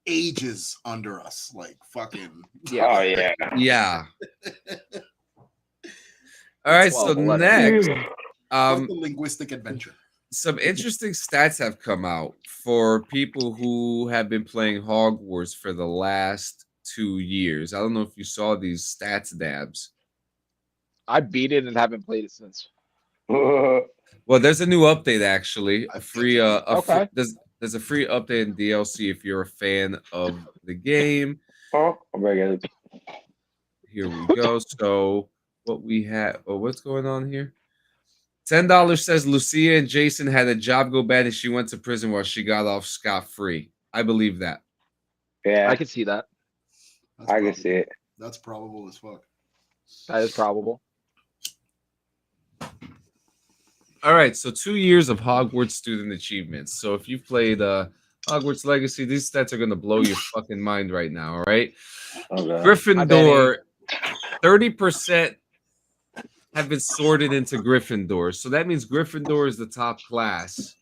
Speaker 5: ages under us, like fucking.
Speaker 4: Oh yeah.
Speaker 1: yeah. All right. So
Speaker 6: 12, 11.
Speaker 1: next,
Speaker 5: Fuck the linguistic adventure.
Speaker 1: some interesting stats have come out for people who have been playing Hogwarts for the last 2 years. I don't know if you saw these stats, Dabs.
Speaker 6: I beat it and haven't played it since.
Speaker 1: Well, there's a new update actually. A
Speaker 5: I
Speaker 1: free
Speaker 5: bet
Speaker 6: Okay.
Speaker 1: there's a free update in DLC if you're a fan of the game.
Speaker 4: Oh, I'm very good.
Speaker 1: Here we go. So what we have what's going on here? $10 says Lucia and Jason had a job go bad and she went to prison while she got off scot-free. I believe that.
Speaker 4: Yeah,
Speaker 6: I can see that.
Speaker 5: That's
Speaker 4: I can
Speaker 5: probable.
Speaker 4: see it.
Speaker 5: That's probable as fuck.
Speaker 6: That is probable.
Speaker 1: All right, so 2 years of Hogwarts student achievements. So if you've played Hogwarts Legacy, these stats are gonna blow your fucking mind right now. All right,
Speaker 4: Okay.
Speaker 1: Gryffindor, 30% have been sorted into Gryffindor. So that means Gryffindor is the top class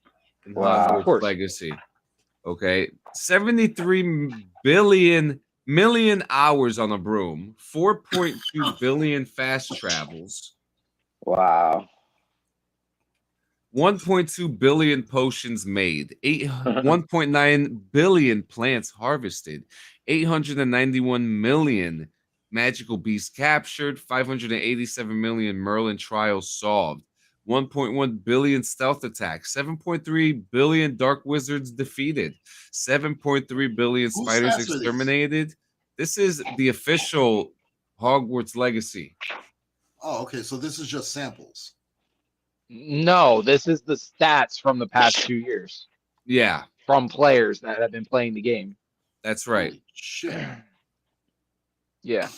Speaker 1: in
Speaker 4: Wow.
Speaker 1: Hogwarts
Speaker 6: Of course.
Speaker 1: Legacy. Okay, 73 million hours on a broom, 4.2 billion fast travels.
Speaker 4: Wow.
Speaker 1: 1.2 billion potions made, 1.9 billion plants harvested, 891 million magical beasts captured, 587 million Merlin trials solved, 1.1 billion stealth attacks, 7.3 billion dark wizards defeated, 7.3 billion
Speaker 5: Whose
Speaker 1: spiders
Speaker 5: stats are these?
Speaker 1: exterminated. This is the official Hogwarts Legacy.
Speaker 5: Oh, okay. So this is just samples.
Speaker 6: No, this is the stats from the past 2 years
Speaker 1: Yeah,
Speaker 6: from players that have been playing the game.
Speaker 1: that's right.
Speaker 5: Holy shit.
Speaker 6: Yeah.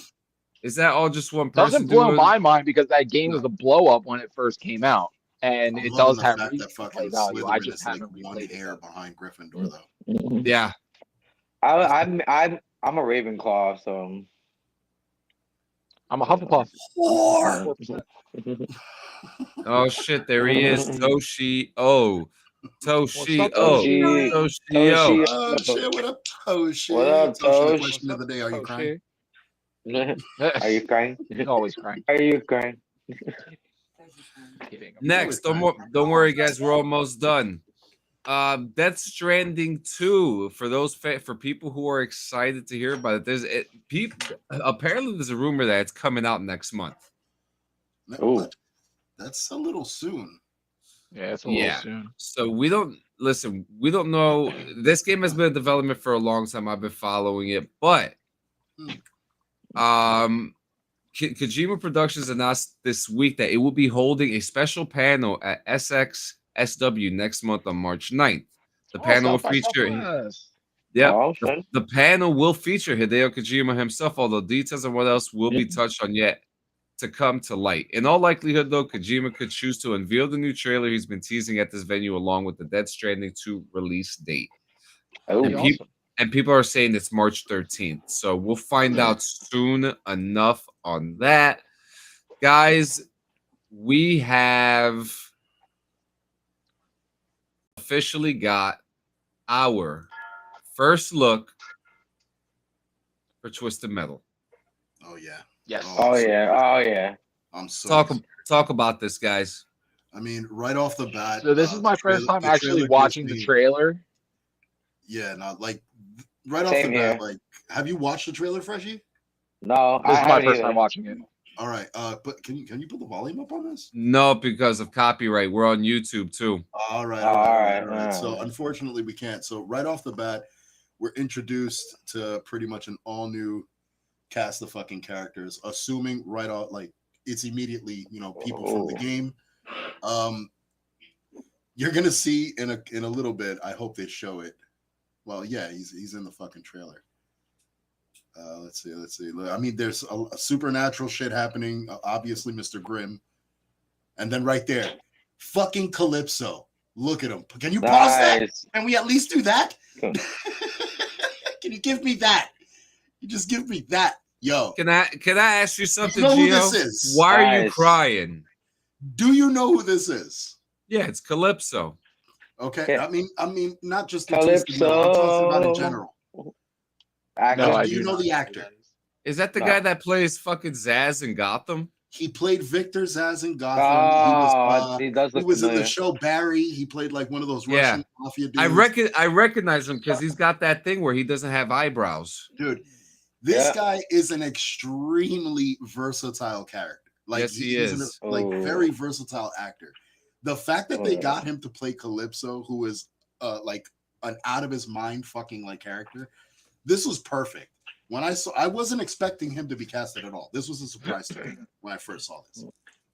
Speaker 1: Is that all just one person
Speaker 6: Doesn't blow
Speaker 1: doing?
Speaker 6: my mind because that game was
Speaker 5: No.
Speaker 6: a blow up when it first came out. And
Speaker 5: I'm
Speaker 6: it
Speaker 5: loving
Speaker 6: does
Speaker 5: the
Speaker 6: have
Speaker 5: fact that
Speaker 6: replay
Speaker 5: fucking
Speaker 6: value. I
Speaker 5: Slytherin
Speaker 6: just
Speaker 5: is like
Speaker 6: haven't
Speaker 5: one
Speaker 6: replayed it.
Speaker 5: hair
Speaker 6: Yet.
Speaker 5: behind Gryffindor, though.
Speaker 1: Yeah.
Speaker 4: I'm a Ravenclaw, so
Speaker 6: I'm a Hufflepuff.
Speaker 5: Whore!
Speaker 6: 4%.
Speaker 1: Oh shit, there he is. Toshi. Oh. Toshi.
Speaker 6: What's up,
Speaker 1: Oh.
Speaker 4: Toshi?
Speaker 1: Toshi. Oh.
Speaker 4: Toshi.
Speaker 5: Oh shit! What up, Toshi?
Speaker 4: What up,
Speaker 5: Toshi, the
Speaker 4: Tosh?
Speaker 5: question of the day: are you crying?
Speaker 4: Are you crying?
Speaker 6: He's always crying.
Speaker 4: Are you crying?
Speaker 6: Kidding.
Speaker 1: Next, don't worry, guys. We're almost done. Death Stranding 2. For those for people who are excited to hear about it, apparently there's a rumor that it's coming out next month.
Speaker 5: No,
Speaker 4: Ooh.
Speaker 5: but that's a little soon.
Speaker 6: Yeah, it's a little
Speaker 1: Yeah.
Speaker 6: soon.
Speaker 1: So we don't know. This game has been in development for a long time. I've been following it, but Kojima Productions announced this week that it will be holding a special panel at SXSW next month on March 9th. The panel will feature the panel will feature Hideo Kojima himself, although details on what else will be touched on yet to come to light. In all likelihood, though, Kojima could choose to unveil the new trailer he's been teasing at this venue along with the Death Stranding 2 release date. And people are saying it's March 13th. So we'll find out soon enough on that. Guys, we have officially got our first look for Twisted Metal.
Speaker 5: Oh yeah.
Speaker 6: Yes.
Speaker 4: Oh yeah.
Speaker 5: I'm so
Speaker 1: talk about this, guys.
Speaker 5: I mean, right off the bat.
Speaker 6: So this is my first time actually watching the trailer.
Speaker 5: Yeah, not like right
Speaker 4: Same
Speaker 5: off the
Speaker 4: here.
Speaker 5: bat. Like, have you watched the trailer, Freshie?
Speaker 4: No,
Speaker 6: This
Speaker 4: I
Speaker 6: is my
Speaker 4: haven't
Speaker 6: first
Speaker 4: either.
Speaker 6: time watching it.
Speaker 5: All right. But can you put the volume up on this?
Speaker 1: No, because of copyright. We're on YouTube too.
Speaker 5: All right. So unfortunately, we can't. So right off the bat, we're introduced to pretty much an all new cast of fucking characters. Assuming right off, like it's immediately people from the game. You're gonna see in a little bit. I hope they show it. Well, yeah, he's in the fucking trailer. Let's see. I mean, there's a supernatural shit happening. Obviously, Mr. Grimm, and then right there, fucking Calypso. Look at him. Can you pause that? Can we at least do that? Can you give me that? You just give me that, yo.
Speaker 1: Can I ask you something,
Speaker 5: You know who
Speaker 1: Gio?
Speaker 5: this is?
Speaker 1: Why are you crying?
Speaker 5: Do you know who this is?
Speaker 1: Yeah, it's Calypso.
Speaker 5: Okay,
Speaker 4: Yeah.
Speaker 5: I mean, not just the
Speaker 4: Calypso.
Speaker 5: I'm talking about in general.
Speaker 6: No,
Speaker 5: do you know the actor?
Speaker 1: Is that the guy that plays fucking Zaz in Gotham?
Speaker 5: He played Victor Zaz in Gotham.
Speaker 4: He does look
Speaker 5: he was
Speaker 4: familiar.
Speaker 5: in the show Barry. He played like one of those Russian mafia dudes.
Speaker 1: I recognize him because he's got that thing where he doesn't have eyebrows.
Speaker 5: Dude, this guy is an extremely versatile character. Like,
Speaker 1: yes, he is.
Speaker 5: Very versatile actor. The fact that they got him to play Calypso, who is like an out of his mind fucking like character, this was perfect. When I wasn't expecting him to be casted at all. This was a surprise to me when I first saw this.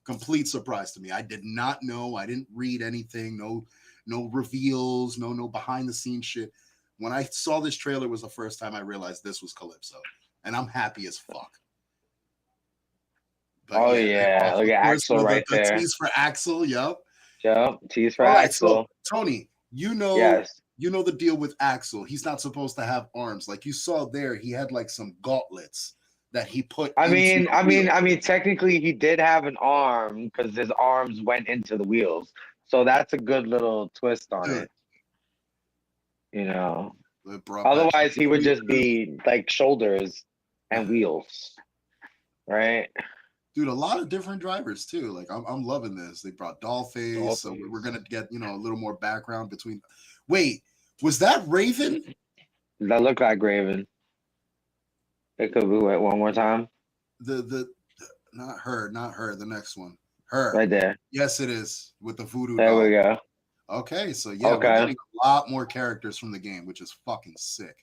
Speaker 5: Complete surprise to me. I did not know. I didn't read anything. No reveals. No behind the scenes shit. When I saw this trailer, was the first time I realized this was Calypso, and I'm happy as fuck. But
Speaker 4: look at Axel right there.
Speaker 5: Tease for Axel. Yep.
Speaker 4: Tease for Axel.
Speaker 5: So, Tony, you know the deal with Axel. He's not supposed to have arms. Like you saw there, he had like some gauntlets that he put.
Speaker 4: I mean, technically he did have an arm because his arms went into the wheels. So that's a good little twist on it. You know. Otherwise he would just be like shoulders and wheels. Right?
Speaker 5: Dude, a lot of different drivers too. Like I'm loving this. They brought Dollface, so we're gonna get a little more background between. Wait, was that Raven?
Speaker 4: That looked like Raven. It could be one more time.
Speaker 5: The not her. The next one, her
Speaker 4: right there.
Speaker 5: Yes, it is with the voodoo.
Speaker 4: There
Speaker 5: doll.
Speaker 4: we go.
Speaker 5: Okay, so we're getting a lot more characters from the game, which is fucking sick.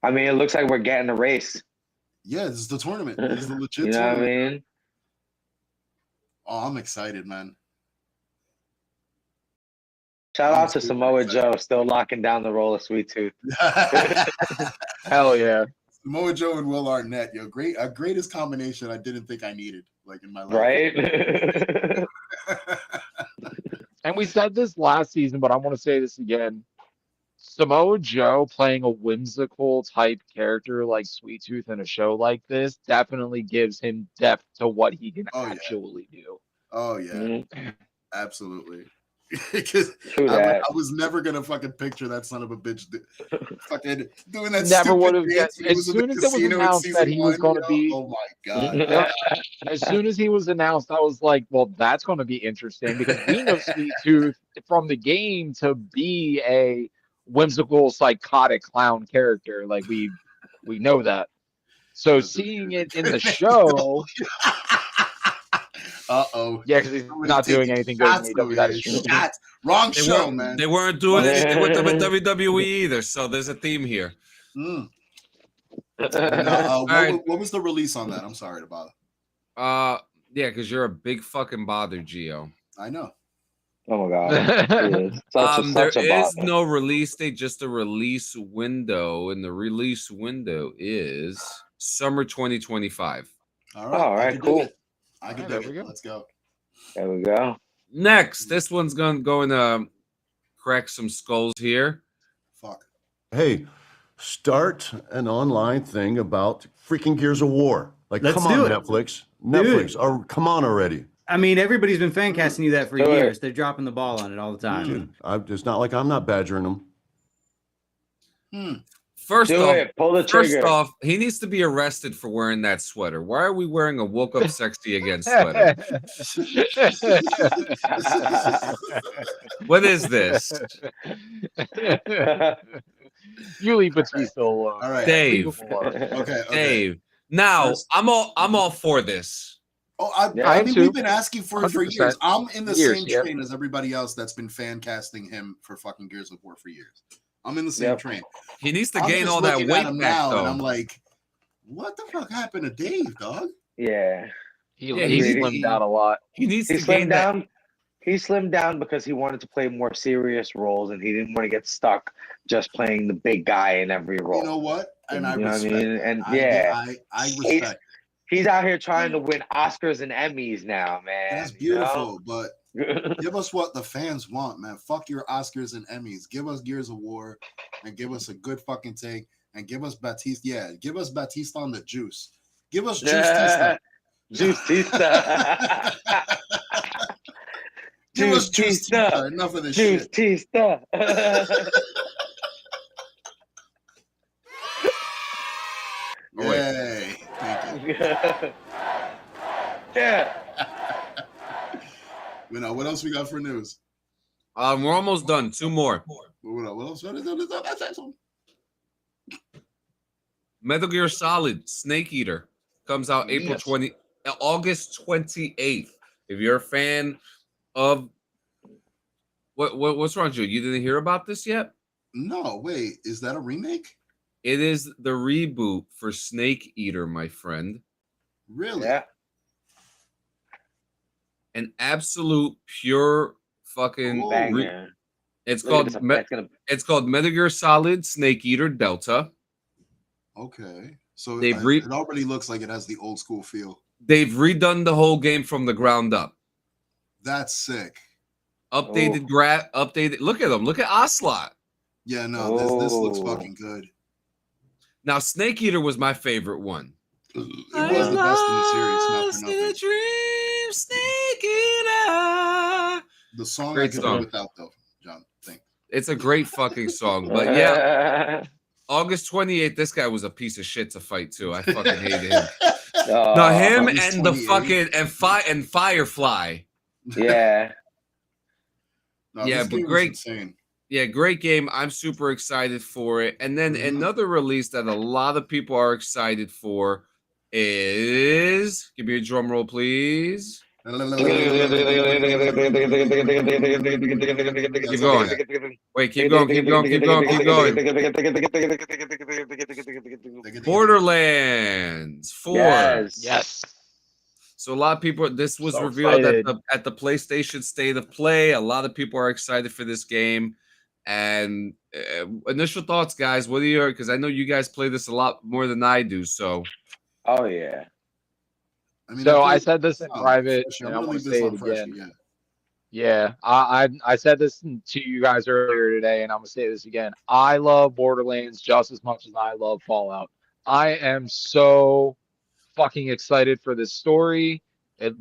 Speaker 4: I mean, it looks like we're getting a race.
Speaker 5: Yeah, this is the tournament. This is the legit
Speaker 4: you know
Speaker 5: tournament.
Speaker 4: What I mean?
Speaker 5: Oh, I'm excited, man.
Speaker 4: Shout out to Samoa Joe, still locking down the role of Sweet Tooth.
Speaker 6: Hell yeah.
Speaker 5: Samoa Joe and Will Arnett, greatest combination I didn't think I needed, like in my life.
Speaker 4: Right?
Speaker 6: And we said this last season, but I want to say this again. Samoa Joe playing a whimsical type character like Sweet Tooth in a show like this definitely gives him depth to what he can actually do.
Speaker 5: Oh yeah, absolutely. I was never gonna fucking picture that son of a bitch fucking doing that.
Speaker 6: Never would have.
Speaker 5: As
Speaker 6: soon as it was announced that he was going to be,
Speaker 5: oh my god!
Speaker 6: As soon as he was announced, I was like, well, that's going to be interesting because we know Sweet Tooth from the game to be a whimsical, psychotic clown character. Like we know that. So seeing it in the show. Yeah, because he's not doing anything good in AEW.
Speaker 5: Wrong show, man.
Speaker 1: They weren't doing anything with them at WWE either, so there's a theme here.
Speaker 5: What was the release on that? I'm sorry to bother.
Speaker 1: Yeah, because you're a big fucking bother, Gio.
Speaker 5: I know.
Speaker 4: Oh my god.
Speaker 1: There is no release date, just a release window, and the release window is summer 2025.
Speaker 4: All right, cool.
Speaker 5: I can do it. Let's go.
Speaker 4: There we go.
Speaker 1: Next, this one's going to crack some skulls here.
Speaker 5: Fuck.
Speaker 7: Hey, start an online thing about freaking Gears of War. Like,
Speaker 8: Let's
Speaker 7: come on,
Speaker 8: do it.
Speaker 7: Netflix, or come on already.
Speaker 8: I mean, everybody's been fan casting you that for years. They're dropping the ball on it all the time.
Speaker 7: Dude, it's not like I'm not badgering them.
Speaker 1: First
Speaker 4: Do
Speaker 1: off,
Speaker 4: it. Pull the trigger.
Speaker 1: he needs to be arrested for wearing that sweater. Why are we wearing a woke up sexy again sweater? What is this?
Speaker 6: You leave Batista alone.
Speaker 5: All right,
Speaker 1: Dave.
Speaker 6: Leave him alone.
Speaker 5: Okay.
Speaker 1: Dave. Now,
Speaker 5: First-
Speaker 1: I'm all for this.
Speaker 5: Oh,
Speaker 4: Yeah,
Speaker 5: I
Speaker 6: I am
Speaker 5: mean,
Speaker 6: too.
Speaker 5: we've been asking for it for
Speaker 6: 100%.
Speaker 5: years. I'm in the
Speaker 6: Years,
Speaker 5: same
Speaker 6: yep.
Speaker 5: train as everybody else that's been fan casting him for fucking Gears of War for years. I'm in the same
Speaker 4: Yep.
Speaker 5: train.
Speaker 1: He needs to
Speaker 5: I'm
Speaker 1: gain
Speaker 5: just
Speaker 1: all that
Speaker 5: looking at
Speaker 1: weight
Speaker 5: him
Speaker 1: back,
Speaker 5: now,
Speaker 1: though.
Speaker 5: and I'm like, what the fuck happened to Dave, dog?
Speaker 4: Yeah.
Speaker 6: He
Speaker 1: he-
Speaker 6: slimmed out a lot.
Speaker 1: He needs
Speaker 4: He
Speaker 1: to gain
Speaker 4: slimmed
Speaker 1: that.
Speaker 4: down. He slimmed down because he wanted to play more serious roles, and he didn't want to get stuck just playing the big guy in every role.
Speaker 5: You know what? And I
Speaker 4: You know what I
Speaker 5: respect
Speaker 4: mean?
Speaker 5: that.
Speaker 4: And
Speaker 5: I respect.
Speaker 4: he's out here trying to win Oscars and Emmys now, man.
Speaker 5: That's beautiful, but give us what the fans want, man. Fuck your Oscars and Emmys. Give us Gears of War and give us a good fucking take and give us Batista. Yeah, give us Batista on the juice. Give us Juice
Speaker 4: Juicetista.
Speaker 5: Give us Juice
Speaker 4: Juicetista.
Speaker 5: Tista. Enough of this shit.
Speaker 4: Juicetista.
Speaker 5: Yay. Thank you.
Speaker 4: Yeah.
Speaker 5: You know, what else we got for news?
Speaker 1: We're almost done. 2 more.
Speaker 5: What else?
Speaker 1: Metal Gear Solid Snake Eater comes out
Speaker 6: Yes.
Speaker 1: August 28th. If you're a fan of what's wrong with you? You didn't hear about this yet?
Speaker 5: No, wait. Is that a remake?
Speaker 1: It is the reboot for Snake Eater, my friend.
Speaker 5: Really?
Speaker 4: Yeah.
Speaker 1: An absolute pure fucking
Speaker 4: Banger.
Speaker 1: it's
Speaker 4: Look at
Speaker 1: called
Speaker 4: this, that's gonna-
Speaker 1: it's called Metal Gear Solid Snake Eater Delta.
Speaker 5: Okay. So
Speaker 1: They've
Speaker 5: it already looks like it has the old school feel.
Speaker 1: They've redone the whole game from the ground up.
Speaker 5: That's sick.
Speaker 1: Updated updated. Look at them. Look at Ocelot.
Speaker 5: Yeah, no, this looks
Speaker 4: Oh.
Speaker 5: fucking good.
Speaker 1: Now, Snake Eater was my favorite one.
Speaker 5: It was the best in the series, not for nothing.
Speaker 1: Dream, Snake Eater.
Speaker 5: The song
Speaker 1: Great
Speaker 5: I could
Speaker 1: song.
Speaker 5: do without though, John. Thanks.
Speaker 1: It's a great fucking song. But yeah, August 28th, this guy was a piece of shit to fight too. I fucking hated him. No, him
Speaker 5: August
Speaker 1: and the
Speaker 5: 28th.
Speaker 1: fucking and Firefly.
Speaker 4: Yeah.
Speaker 5: No,
Speaker 1: Yeah,
Speaker 5: this
Speaker 1: but
Speaker 5: game was
Speaker 1: great.
Speaker 5: insane.
Speaker 1: Yeah, great game. I'm super excited for it. And then another release that a lot of people are excited for is, give me a drum roll, please. Keep going. Wait, keep going, keep going, keep going, keep going. Borderlands 4.
Speaker 6: Yes.
Speaker 1: So a lot of people, this was
Speaker 6: So
Speaker 1: revealed
Speaker 6: excited.
Speaker 1: at the PlayStation State of Play. A lot of people are excited for this game. And initial thoughts, guys. What are your? Because I know you guys play this a lot more than I do. So,
Speaker 4: Oh yeah.
Speaker 5: I mean,
Speaker 6: So I
Speaker 5: played-
Speaker 6: said this in
Speaker 5: Oh,
Speaker 6: private,
Speaker 5: Freshy.
Speaker 6: and
Speaker 5: I'm
Speaker 6: I
Speaker 5: gonna
Speaker 6: want
Speaker 5: leave
Speaker 6: to
Speaker 5: this
Speaker 6: say
Speaker 5: on
Speaker 6: it
Speaker 5: Freshy,
Speaker 6: again.
Speaker 5: yeah.
Speaker 6: Yeah, I said this to you guys earlier today, and I'm gonna say this again. I love Borderlands just as much as I love Fallout. I am so fucking excited for this story. The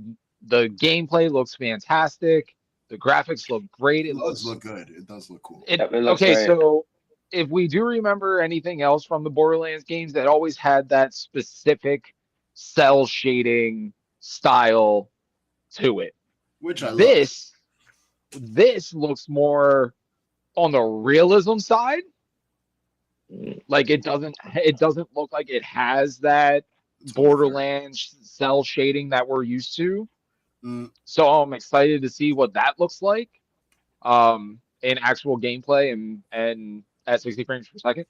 Speaker 6: gameplay looks fantastic. The graphics look great.
Speaker 5: It does look good. It does look cool.
Speaker 4: Yep, it looks
Speaker 6: Okay,
Speaker 4: great.
Speaker 6: so if we do remember anything else from the Borderlands games, that always had that specific cell shading style to it.
Speaker 5: Which I love.
Speaker 6: This looks more on the realism side. Like it doesn't look like it has that Borderlands cell shading that we're used to.
Speaker 5: Mm.
Speaker 6: So I'm excited to see what that looks like in actual gameplay and at 60 frames per second.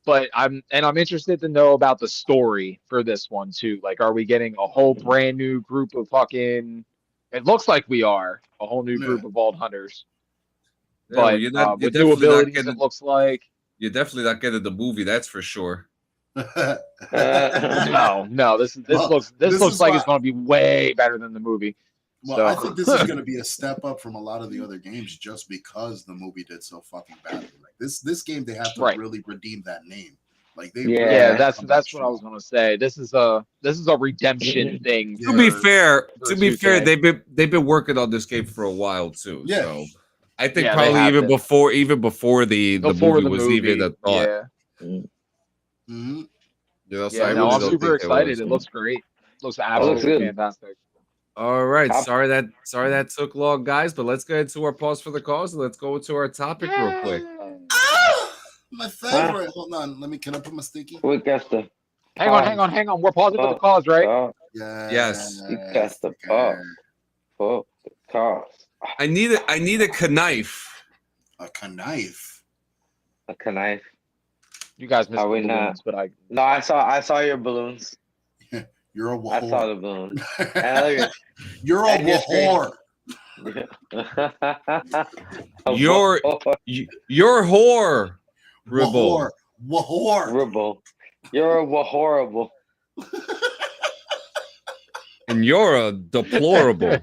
Speaker 6: But I'm interested to know about the story for this one too. Like, are we getting a whole brand new group of fucking? It looks like we are a whole new group of Vault Hunters. But
Speaker 1: you're not, you're
Speaker 6: with new
Speaker 1: definitely not
Speaker 6: abilities,
Speaker 1: getting,
Speaker 6: it looks like.
Speaker 1: you're definitely not getting the movie. That's for sure.
Speaker 6: No. This
Speaker 5: Well,
Speaker 6: looks
Speaker 5: this
Speaker 6: looks
Speaker 5: is
Speaker 6: like
Speaker 5: why-
Speaker 6: it's going to be way better than the movie.
Speaker 5: Well,
Speaker 6: So-
Speaker 5: I think this is going to be a step up from a lot of the other games just because the movie did so fucking badly. Like this game, they have to
Speaker 6: Right.
Speaker 5: really redeem that name. Like they,
Speaker 4: Yeah.
Speaker 5: really
Speaker 6: Yeah,
Speaker 5: have
Speaker 6: that's
Speaker 5: come back
Speaker 6: what I was going to say. This is a redemption thing.
Speaker 1: To be
Speaker 6: for-
Speaker 1: fair,
Speaker 6: for
Speaker 1: they've
Speaker 6: 2K.
Speaker 1: been working on this game for a while too.
Speaker 5: Yeah.
Speaker 1: So I think
Speaker 6: Yeah, they
Speaker 1: probably
Speaker 6: have
Speaker 1: even before the movie was even a thought.
Speaker 6: Yeah.
Speaker 5: Mm-hmm.
Speaker 1: You know, so
Speaker 6: Yeah,
Speaker 1: I
Speaker 6: no,
Speaker 1: really
Speaker 6: I'm
Speaker 1: don't
Speaker 6: super
Speaker 1: think it
Speaker 6: excited.
Speaker 1: was.
Speaker 6: It looks great. Looks
Speaker 4: looks
Speaker 6: absolutely
Speaker 4: good.
Speaker 6: fantastic.
Speaker 1: All right,
Speaker 4: Top-
Speaker 1: sorry that took long, guys, but let's get into our pause for the cause and let's go into our topic real quick.
Speaker 5: My favorite. Hold on. Can I put my sticky?
Speaker 4: We got the
Speaker 6: Hang on. We're pausing for the cause, right?
Speaker 1: Yes.
Speaker 4: You got the pause for the cause.
Speaker 1: I need a knife.
Speaker 5: A knife.
Speaker 4: A knife.
Speaker 6: You guys missed
Speaker 4: Are we
Speaker 6: the
Speaker 4: not?
Speaker 6: balloons, but
Speaker 4: No, I saw your balloons.
Speaker 5: You're a
Speaker 4: I saw the balloons. And look
Speaker 5: You're a
Speaker 4: and your screen.
Speaker 5: whore.
Speaker 1: You're whore.
Speaker 5: Whore.
Speaker 4: Ribble. You're a horrible.
Speaker 1: And you're a deplorable.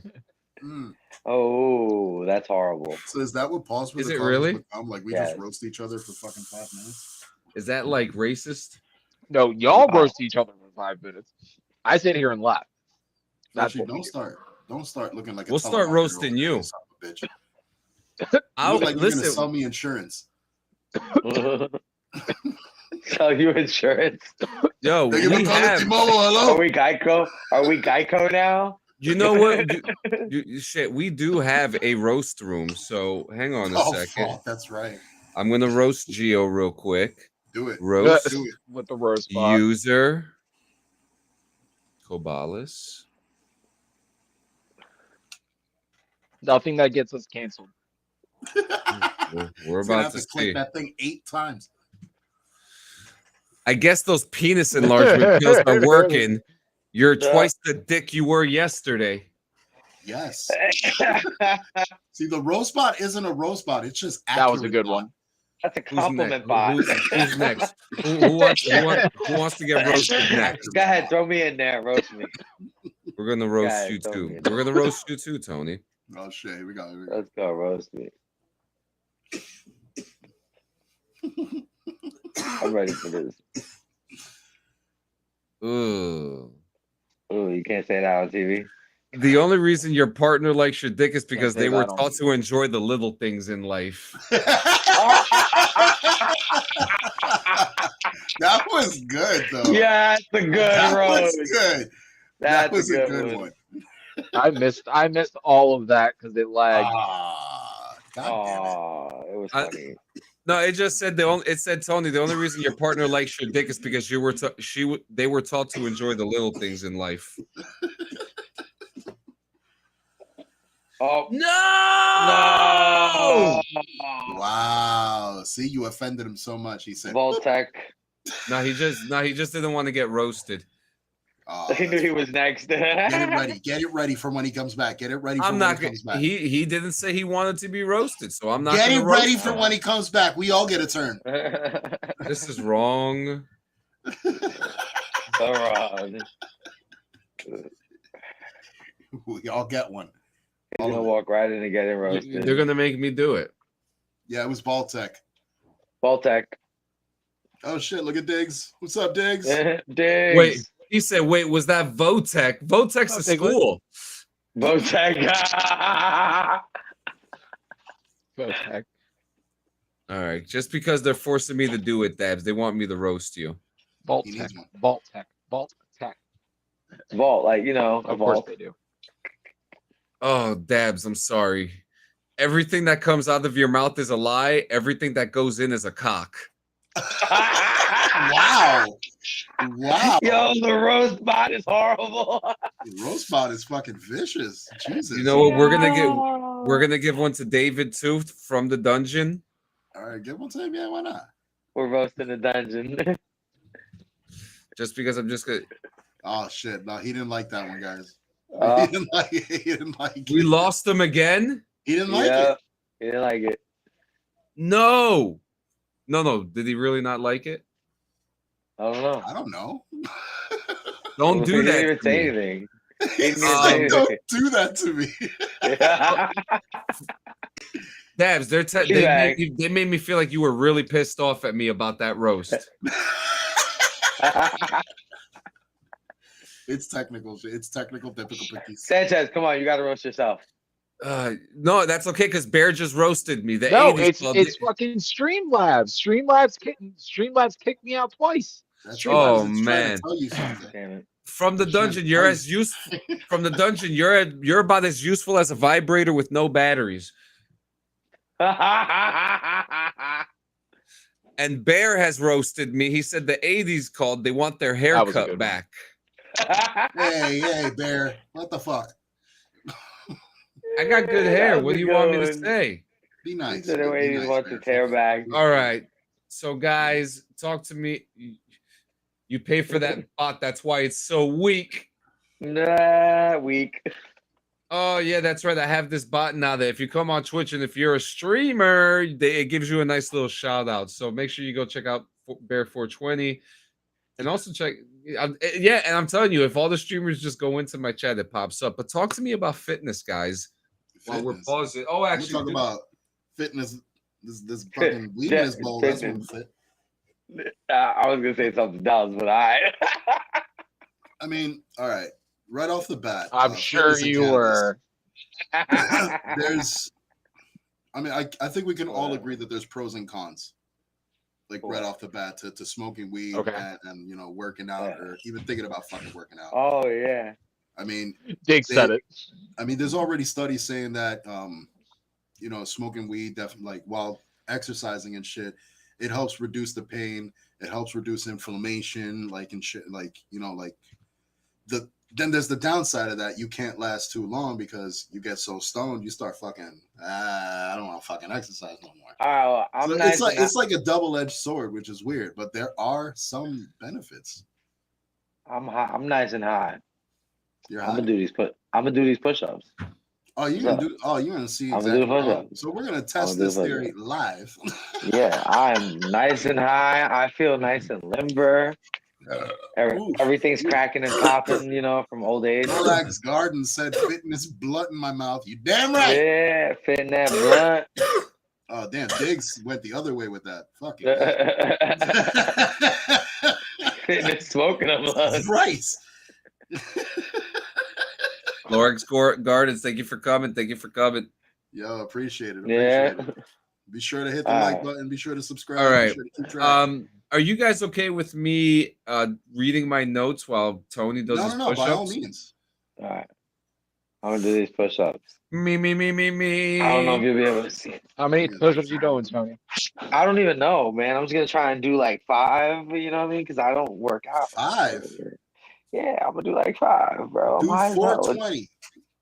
Speaker 5: Mm.
Speaker 4: Oh, that's horrible.
Speaker 5: So is that what pause for
Speaker 1: Is
Speaker 5: the
Speaker 1: it
Speaker 5: cause
Speaker 1: really?
Speaker 5: become? Like we
Speaker 4: Yes.
Speaker 5: just roast each other for fucking 5 minutes?
Speaker 1: Is that like racist?
Speaker 6: no, y'all roast each other for 5 minutes. I sit here and laugh. That's
Speaker 5: Actually,
Speaker 6: what we do.
Speaker 5: don't start looking like a
Speaker 1: We'll start
Speaker 5: telemarketer
Speaker 1: roasting
Speaker 5: over
Speaker 1: you.
Speaker 5: there, son of a bitch. You
Speaker 1: I'll
Speaker 5: look like you're gonna
Speaker 1: listen.
Speaker 5: sell me insurance.
Speaker 4: Sell you insurance.
Speaker 1: Yo,
Speaker 5: Thank you
Speaker 1: we
Speaker 5: for calling
Speaker 1: have.
Speaker 5: T-Mobile.
Speaker 4: Are
Speaker 5: Hello.
Speaker 4: we Geico? Are we Geico now?
Speaker 1: You know what? Shit, we do have a roast room. So hang on a
Speaker 5: Oh,
Speaker 1: second.
Speaker 5: fuck, that's right.
Speaker 1: I'm gonna roast Geo real quick.
Speaker 5: Do it.
Speaker 1: Roast
Speaker 5: Do it.
Speaker 6: With the roast box.
Speaker 1: user Kobalus.
Speaker 6: Nothing that gets us canceled.
Speaker 1: We're
Speaker 5: He's gonna
Speaker 1: about
Speaker 5: have
Speaker 1: to
Speaker 5: to click
Speaker 1: see.
Speaker 5: that thing 8 times.
Speaker 1: I guess those penis enlargement pills are working. You're twice the dick you were yesterday.
Speaker 5: Yes. See, the roast bot isn't a roast bot. It's just accurate.
Speaker 6: That was a good one.
Speaker 4: That's a
Speaker 1: Who's
Speaker 4: compliment
Speaker 1: next?
Speaker 4: bot.
Speaker 1: Who's next? Who wants to get roasted next?
Speaker 4: Go ahead, throw me in there, roast me.
Speaker 1: We're gonna roast
Speaker 4: Guys,
Speaker 1: you
Speaker 4: don't
Speaker 1: too.
Speaker 4: get it.
Speaker 1: We're gonna roast you too, Tony.
Speaker 5: Oh shit! Here we go.
Speaker 4: Let's go, roast me. I'm ready for this.
Speaker 1: Ooh.
Speaker 4: Oh, you can't say that on TV.
Speaker 1: The only reason your partner likes your dick is because
Speaker 6: say
Speaker 1: they were
Speaker 6: that on
Speaker 1: taught
Speaker 6: TV.
Speaker 1: to enjoy the little things in life.
Speaker 5: That was good though.
Speaker 4: Yeah, that's a good
Speaker 5: that
Speaker 4: roast.
Speaker 5: was good.
Speaker 4: That's
Speaker 5: That was
Speaker 4: a
Speaker 5: a
Speaker 4: good
Speaker 5: good
Speaker 4: one.
Speaker 6: I missed all of that because it lagged.
Speaker 5: God damn it.
Speaker 4: Oh, it was funny.
Speaker 1: No, it just said it said Tony. The only reason your partner likes your dick is because they were taught to enjoy the little things in life.
Speaker 4: Oh
Speaker 1: No!
Speaker 5: Wow. See, you offended him so much. He said,
Speaker 4: Voltec.
Speaker 1: No, he just didn't want to get roasted.
Speaker 5: oh,
Speaker 4: He knew he was next.
Speaker 5: Get it ready. Get it ready for when he comes back. Get it ready for
Speaker 1: I'm
Speaker 5: when
Speaker 1: not
Speaker 5: he
Speaker 1: gonna.
Speaker 5: comes back.
Speaker 1: He didn't say he wanted to be roasted, so I'm not.
Speaker 5: Get it
Speaker 1: gonna roast
Speaker 5: ready for
Speaker 1: him.
Speaker 5: when he comes back. We all get a turn.
Speaker 1: This is wrong.
Speaker 4: So wrong.
Speaker 5: We all get one.
Speaker 4: He's gonna walk right in and get it roasted.
Speaker 1: They're gonna make me do it.
Speaker 5: Yeah, it was Baltech.
Speaker 4: Voltec.
Speaker 5: Oh shit! Look at Diggs. What's up, Diggs?
Speaker 4: Diggs.
Speaker 1: Wait, he said, "Wait, was that Votech? Votech's a school."
Speaker 4: Voltec.
Speaker 6: Heck.
Speaker 1: All right, just because they're forcing me to do it, Dabs, they want me to roast you.
Speaker 6: Vault
Speaker 5: He
Speaker 6: Tech.
Speaker 5: needs one.
Speaker 6: Vault Tech. Vault Tech.
Speaker 4: Vault, like a
Speaker 6: Of course
Speaker 4: vault.
Speaker 6: they do.
Speaker 1: Oh, Dabs, I'm sorry. Everything that comes out of your mouth is a lie. Everything that goes in is a cock.
Speaker 5: Wow. Wow.
Speaker 4: Yo, the roast bot is horrible.
Speaker 5: The roast bot is fucking vicious. Jesus.
Speaker 1: You know what? We're gonna give one to David too from the dungeon.
Speaker 5: All right, give one to him. Yeah, why not?
Speaker 4: We're roasting the dungeon.
Speaker 1: Just because I'm just gonna.
Speaker 5: Oh shit! No, he didn't like that one, guys.
Speaker 4: Uh,
Speaker 5: he didn't like it. He didn't like it.
Speaker 1: We lost him again.
Speaker 5: He didn't like
Speaker 4: yeah,
Speaker 5: it.
Speaker 4: he didn't like it.
Speaker 1: No. Did he really not like it?
Speaker 4: I don't know.
Speaker 5: I don't know.
Speaker 1: Don't do
Speaker 4: He
Speaker 1: that.
Speaker 4: didn't even
Speaker 1: to
Speaker 4: say
Speaker 1: me.
Speaker 4: anything. He didn't even say
Speaker 5: Don't
Speaker 4: anything.
Speaker 5: do that to me.
Speaker 1: Dabs, they made me feel like you were really pissed off at me about that roast.
Speaker 5: It's technical shit. It's technical difficulties.
Speaker 4: Sanchez, come on, you gotta roast yourself.
Speaker 1: No, that's okay because Bear just roasted me. The
Speaker 6: No,
Speaker 1: 80s
Speaker 6: it's fucking Streamlabs. Streamlabs kicked me out twice.
Speaker 5: That's
Speaker 6: Streamlabs.
Speaker 1: Oh
Speaker 5: trying to
Speaker 1: man.
Speaker 5: tell you something.
Speaker 4: Damn it.
Speaker 1: From the dungeon, you're as useful. From the dungeon, you're about as useful as a vibrator with no batteries. And Bear has roasted me. He said the 80s called. They want their haircut back.
Speaker 5: Hey, Bear. What the fuck?
Speaker 1: I got good hair. What do you want me to say?
Speaker 5: Be nice.
Speaker 4: The way he wants his hair back.
Speaker 1: All right. So, guys, talk to me. You pay for that bot. That's why it's so weak.
Speaker 4: Nah, weak.
Speaker 1: Oh, yeah, that's right. I have this bot now that if you come on Twitch and if you're a streamer, it gives you a nice little shout out. So make sure you go check out Bear420 and also check. Yeah, and I'm telling you, if all the streamers just go into my chat, it pops up. But talk to me about fitness, guys. While we're pausing. Oh, actually,
Speaker 5: talk about fitness. This fucking weakness bowl. That's what fit.
Speaker 4: I was gonna say something else, but I
Speaker 5: mean, all right. Right off the bat,
Speaker 6: I'm sure you were.
Speaker 5: There's, I mean, I think we can all agree that there's pros and cons. Like right off the bat to smoking weed and you know working out or even thinking about fucking working out.
Speaker 4: Oh yeah.
Speaker 5: I mean,
Speaker 6: Dig said it.
Speaker 5: I mean, there's already studies saying that you know, smoking weed definitely like while exercising and shit, it helps reduce the pain. It helps reduce inflammation, like and shit, like you know, like then there's the downside of that. You can't last too long because you get so stoned, you start fucking. I don't want to fucking exercise no more.
Speaker 4: Oh,
Speaker 5: it's like a double-edged sword, which is weird, but there are some benefits.
Speaker 4: I'm high. I'm nice and high.
Speaker 5: You're
Speaker 4: I'm gonna do these push-ups.
Speaker 5: Oh, you're gonna do. Oh, you're gonna see.
Speaker 4: I'm gonna do the push-ups.
Speaker 5: So we're gonna test this theory live.
Speaker 4: Yeah, I'm nice and high. I feel nice and limber. Everything's cracking and popping, you know, from old age.
Speaker 5: Relax Garden said fitness blunt in my mouth. You damn right.
Speaker 4: Yeah, fitting that blunt.
Speaker 5: Oh damn, Diggs went the other way with that. Fuck
Speaker 4: it. Fitness smoking a blunt.
Speaker 5: Right.
Speaker 1: Lorix Gardens, thank you for coming. Thank you for coming.
Speaker 5: Yo, appreciate it.
Speaker 4: Yeah.
Speaker 5: Be sure to hit the like button. Be sure to subscribe.
Speaker 1: All right.
Speaker 5: Be sure to keep track.
Speaker 1: Are you guys okay with me reading my notes while Tony does his push-ups?
Speaker 5: By all means.
Speaker 4: All right. I'm gonna do these push-ups.
Speaker 1: Me.
Speaker 4: I don't know if you'll be able to see it.
Speaker 6: How many push-ups you doing, Tony?
Speaker 4: I don't even know, man. I'm just gonna try and do like 5. You know what I mean? Because I don't work out.
Speaker 5: 5.
Speaker 4: Yeah, I'm gonna do like 5, bro.
Speaker 5: Do 420.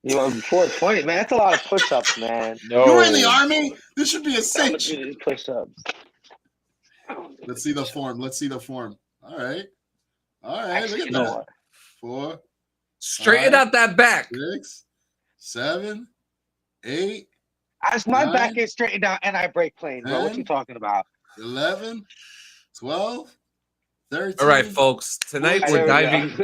Speaker 4: You want 420, man? That's a lot of push-ups, man.
Speaker 6: No.
Speaker 5: You're in the army. This should be a cinch.
Speaker 4: Push-ups.
Speaker 5: Let's see the form. All right. Look at that. 4.
Speaker 1: Straighten out that back.
Speaker 5: 6, 7, 8.
Speaker 4: My
Speaker 5: 9,
Speaker 4: back is straightened out and I break clean, bro. What
Speaker 5: 10,
Speaker 4: you talking about?
Speaker 5: 11, 12, 13.
Speaker 1: All right, folks. Tonight we're diving.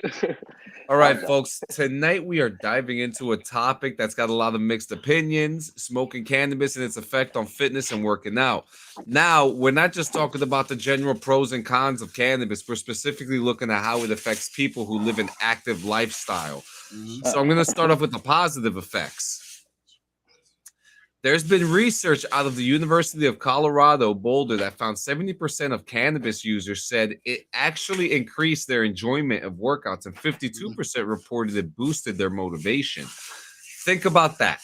Speaker 1: All right, folks. Tonight we are diving into a topic that's got a lot of mixed opinions: smoking cannabis and its effect on fitness and working out. Now, we're not just talking about the general pros and cons of cannabis. We're specifically looking at how it affects people who live an active lifestyle. So I'm going to start off with the positive effects. There's been research out of the University of Colorado, Boulder, that found 70% of cannabis users said it actually increased their enjoyment of workouts, and 52% reported it boosted their motivation. Think about that.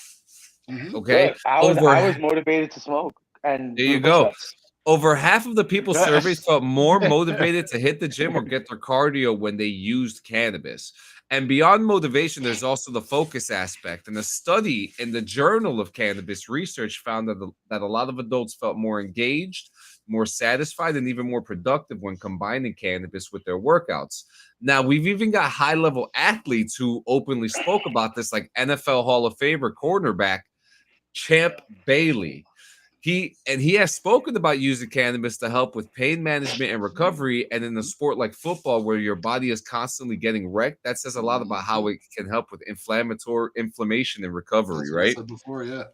Speaker 1: Okay,
Speaker 4: look, I was motivated to smoke, and
Speaker 1: there you go. Over half of the people surveyed felt more motivated to hit the gym or get their cardio when they used cannabis. And beyond motivation, there's also the focus aspect. And a study in the Journal of Cannabis Research found that a lot of adults felt more engaged, more satisfied, and even more productive when combining cannabis with their workouts. Now, we've even got high-level athletes who openly spoke about this, like NFL Hall of Famer cornerback Champ Bailey. He has spoken about using cannabis to help with pain management and recovery. And in a sport like football, where your body is constantly getting wrecked, that says a lot about how it can help with inflammation and recovery, right?
Speaker 5: Before, yeah.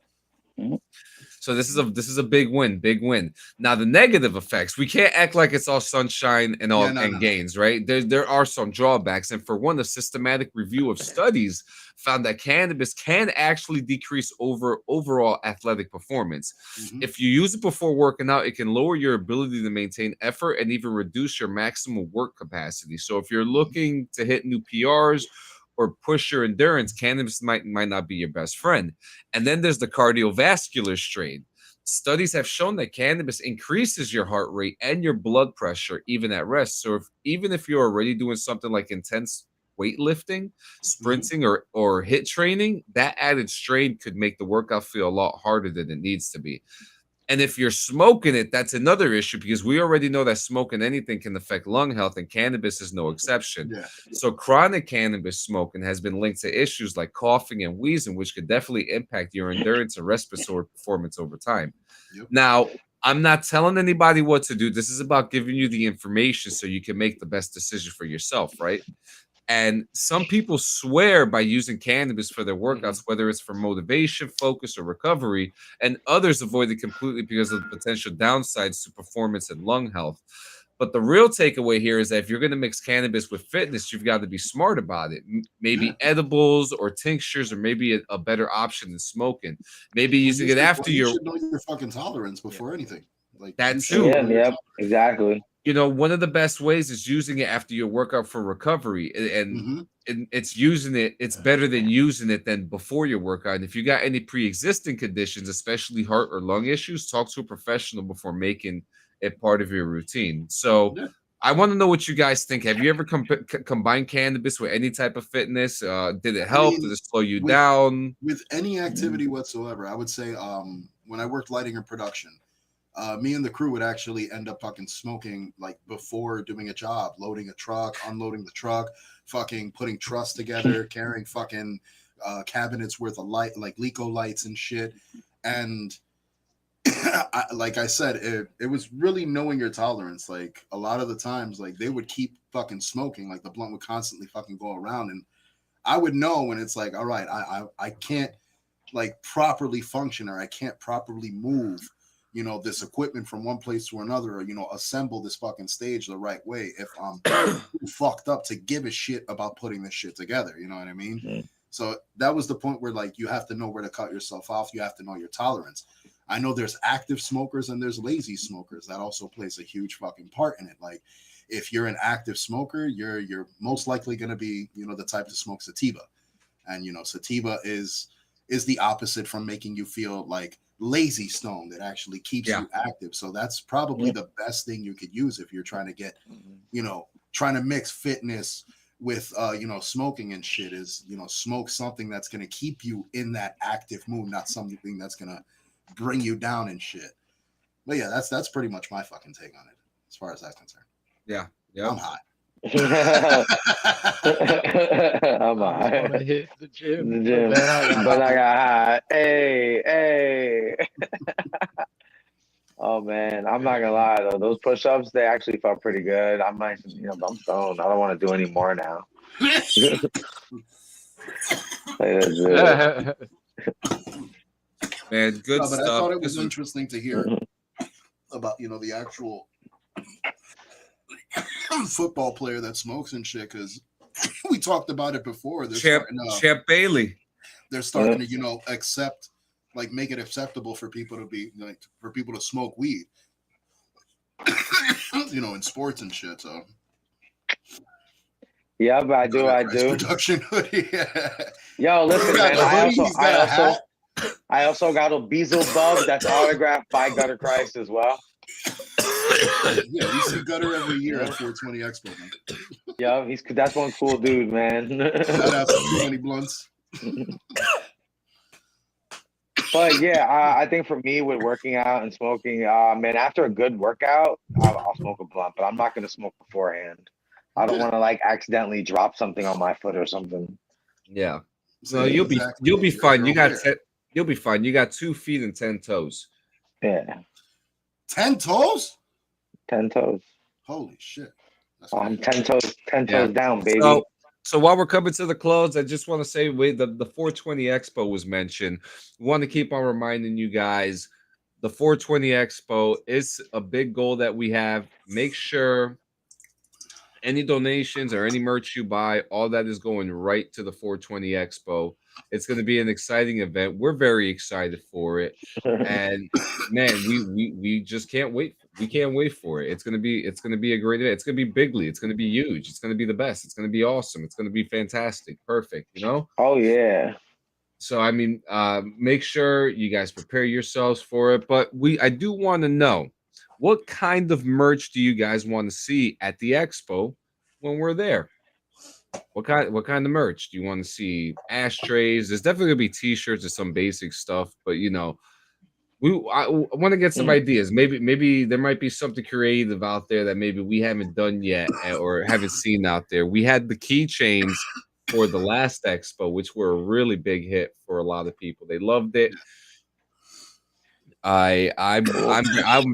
Speaker 1: So this is a big win, big win. Now the negative effects, we can't act like it's all sunshine and all gains, right? There are some drawbacks, and for one, a systematic review of studies found that cannabis can actually decrease overall athletic performance. If you use it before working out, it can lower your ability to maintain effort and even reduce your maximum work capacity. So if you're looking to hit new PRs or push your endurance, cannabis might not be your best friend. And then there's the cardiovascular strain. Studies have shown that cannabis increases your heart rate and your blood pressure even at rest. So even if you're already doing something like intense weightlifting, sprinting, or hit training, that added strain could make the workout feel a lot harder than it needs to be. And if you're smoking it, that's another issue, because we already know that smoking anything can affect lung health, and cannabis is no exception. So chronic cannabis smoking has been linked to issues like coughing and wheezing, which could definitely impact your endurance and respiratory performance over time. Now, I'm not telling anybody what to do. This is about giving you the information so you can make the best decision for yourself, right? And some people swear by using cannabis for their workouts, whether it's for motivation, focus, or recovery, and others avoid it completely because of the potential downsides to performance and lung health. But the real takeaway here is that if you're going to mix cannabis with fitness, you've got to be smart about it. Maybe edibles or tinctures, or maybe a better option than smoking. Maybe using it after
Speaker 5: you should know your fucking tolerance before anything. Like
Speaker 1: that too.
Speaker 4: Exactly.
Speaker 1: You know, one of the best ways is using it after your workout for recovery, and it's using it. It's better than using it than before your workout. And if you got any pre-existing conditions, especially heart or lung issues, talk to a professional before making it part of your routine. So I want to know what you guys think. Have you ever combined cannabis with any type of fitness? Did it help? Did it slow you down?
Speaker 5: With any activity whatsoever, I would say when I worked lighting and production, me and the crew would actually end up fucking smoking like before doing a job, loading a truck, unloading the truck, fucking putting truss together, carrying fucking cabinets worth of light, like Lico lights and shit. And like I said, it was really knowing your tolerance. Like a lot of the times, like they would keep fucking smoking, like the blunt would constantly fucking go around, and I would know when it's like, all right, I can't like properly function, or I can't properly move, you know, this equipment from one place to another, or, you know, assemble this fucking stage the right way if I'm fucked up to give a shit about putting this shit together. You know what I mean? So that was the point where, like, you have to know where to cut yourself off. You have to know your tolerance. I know there's active smokers and there's lazy smokers. That also plays a huge fucking part in it. Like, if you're an active smoker, you're most likely going to be, you know, the type to smoke sativa. And, you know, sativa is the opposite from making you feel like lazy stone. That actually keeps you active. So that's probably the best thing you could use if you're trying to get, you know, trying to mix fitness with you know, smoking and shit, is, you know, smoke something that's going to keep you in that active mood, not something that's going to bring you down and shit. But yeah, that's pretty much my fucking take on it as far as that's concerned.
Speaker 1: Yeah.
Speaker 5: I'm high.
Speaker 4: I'm high.
Speaker 6: I want to hit the gym,
Speaker 4: but I got high. Hey. Oh man, I'm not gonna lie though. Those push-ups, they actually felt pretty good. I might, you know, I'm stoned. I don't want to do any more now.
Speaker 1: Man, good stuff.
Speaker 5: But I thought it was interesting to hear about, you know, the actual football player that smokes and shit, because we talked about it before.
Speaker 1: Champ Bailey.
Speaker 5: They're starting to, you know, make it acceptable for people to be like, for people to smoke weed, you know, in sports and shit. So
Speaker 4: yeah, but I do.
Speaker 5: Production hoodie.
Speaker 4: Yo, listen, man. I also got a Bezel bug that's autographed by Gutter Christ as well.
Speaker 5: Yeah, we see Gutter every year at 420 Expo, man.
Speaker 4: Yeah, that's one cool dude, man.
Speaker 5: Shout out to Too Many Blunts.
Speaker 4: But yeah, I think for me with working out and smoking, man, after a good workout, I'll smoke a blunt, but I'm not going to smoke beforehand. I don't want to like accidentally drop something on my foot or something.
Speaker 1: Yeah. So you'll be fine. You'll be fine. You got 2 feet and 10 toes.
Speaker 4: Yeah.
Speaker 5: 10 toes?
Speaker 4: 10 toes.
Speaker 5: Holy shit.
Speaker 4: I'm 10 toes down, baby.
Speaker 1: So while we're coming to the close, I just want to say the 420 Expo was mentioned. Want to keep on reminding you guys, the 420 Expo is a big goal that we have. Make sure any donations or any merch you buy, all that is going right to the 420 Expo. It's going to be an exciting event. We're very excited for it, and man, we just can't wait. We can't wait for it. It's going to be a great event. It's going to be bigly. It's going to be huge. It's going to be the best. It's going to be awesome. It's going to be fantastic. Perfect. You know.
Speaker 4: Oh yeah.
Speaker 1: So I mean, make sure you guys prepare yourselves for it. But I do want to know, what kind of merch do you guys want to see at the expo when we're there? What kind of merch do you want to see? Ashtrays. There's definitely gonna be t-shirts or some basic stuff, but you know, I want to get some ideas. Maybe there might be something creative out there that maybe we haven't done yet or haven't seen out there. We had the keychains for the last expo, which were a really big hit for a lot of people. They loved it. I'm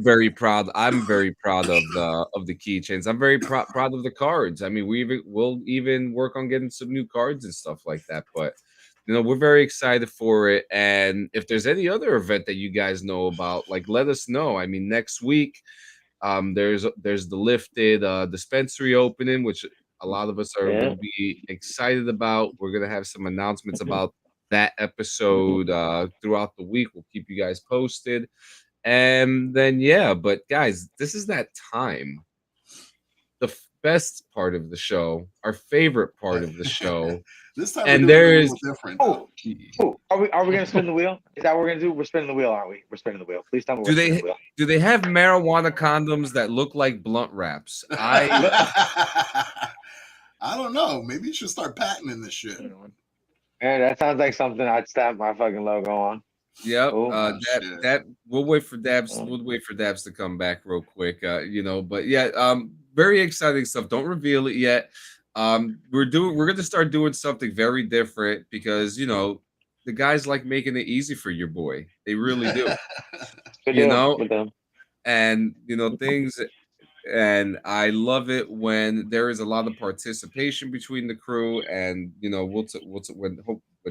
Speaker 1: very proud. I'm very proud of the keychains. I'm very proud of the cards. I mean, we'll even work on getting some new cards and stuff like that. But you know, we're very excited for it. And if there's any other event that you guys know about, like, let us know. I mean, next week, there's the lifted dispensary opening, which a lot of us are will be excited about. We're gonna have some announcements about that episode throughout the week. We'll keep you guys posted. And then yeah, but guys, this is that time. The best part of the show, our favorite part of the show.
Speaker 5: This time
Speaker 1: and
Speaker 5: we're doing
Speaker 1: there's
Speaker 5: a little different.
Speaker 4: Are we gonna spin the wheel? Is that what we're gonna do? We're spinning the wheel, aren't we? We're spinning the wheel. Please tell me we're spinning the wheel.
Speaker 1: Do they have marijuana condoms that look like blunt wraps?
Speaker 5: I don't know. Maybe you should start patenting this shit.
Speaker 4: Man, that sounds like something I'd stamp my fucking logo on.
Speaker 1: Yep. That we'll wait for Dabs. We'll wait for Dabs to come back real quick. You know, but yeah, very exciting stuff. Don't reveal it yet. We're gonna start doing something very different because you know the guys like making it easy for your boy. They really do. You know, and you know things. And I love it when there is a lot of participation between the crew, and you know when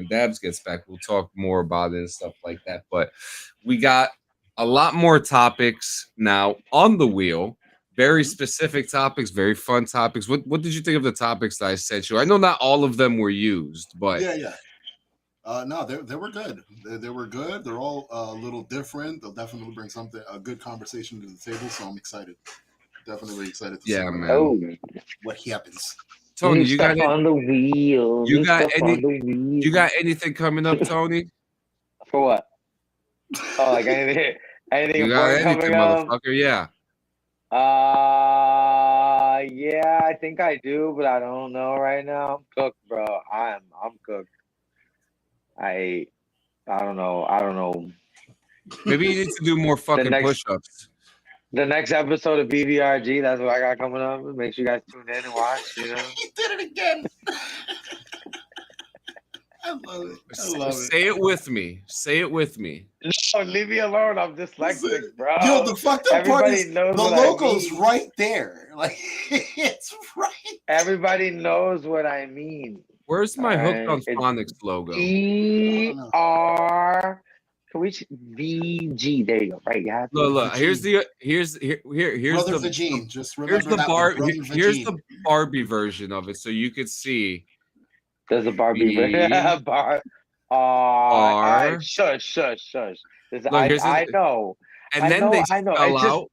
Speaker 1: Dabs gets back, we'll talk more about it and stuff like that. But we got a lot more topics now on the wheel, very specific topics, very fun topics. What did you think of the topics that I sent you? I know not all of them were used, but
Speaker 5: yeah. No, they were good. They were good. They're all a little different. They'll definitely bring a good conversation to the table. So I'm excited. Definitely excited to see what happens.
Speaker 1: Tony, you got
Speaker 4: on the wheel.
Speaker 1: You got anything coming up, Tony?
Speaker 4: For what? Oh, like anything
Speaker 1: you got anything, motherfucker? Yeah.
Speaker 4: Yeah, I think I do, but I don't know right now. I'm cooked, bro. I'm cooked. I don't know.
Speaker 1: Maybe you need to do more fucking push-ups.
Speaker 4: The next episode of BRVG, that's what I got coming up. Make sure you guys tune in and watch, you know.
Speaker 5: He did it again. I love it.
Speaker 1: Say it with me. Say it with me.
Speaker 4: No, leave me alone. I'm dyslexic, bro.
Speaker 5: Yo, the fucked up part is the logo's right there. Like, it's right.
Speaker 4: Everybody knows what I mean.
Speaker 1: Where's my Hooked on Phonics logo?
Speaker 4: BRVG. There you go. Right. Yeah.
Speaker 1: Look. Here's the
Speaker 5: Brother Vagine. Just remember
Speaker 1: here's the Barbie version of it, so you could see.
Speaker 4: There's a Barbie version. Shush.
Speaker 1: Look,
Speaker 4: I know.
Speaker 1: And then they spell out.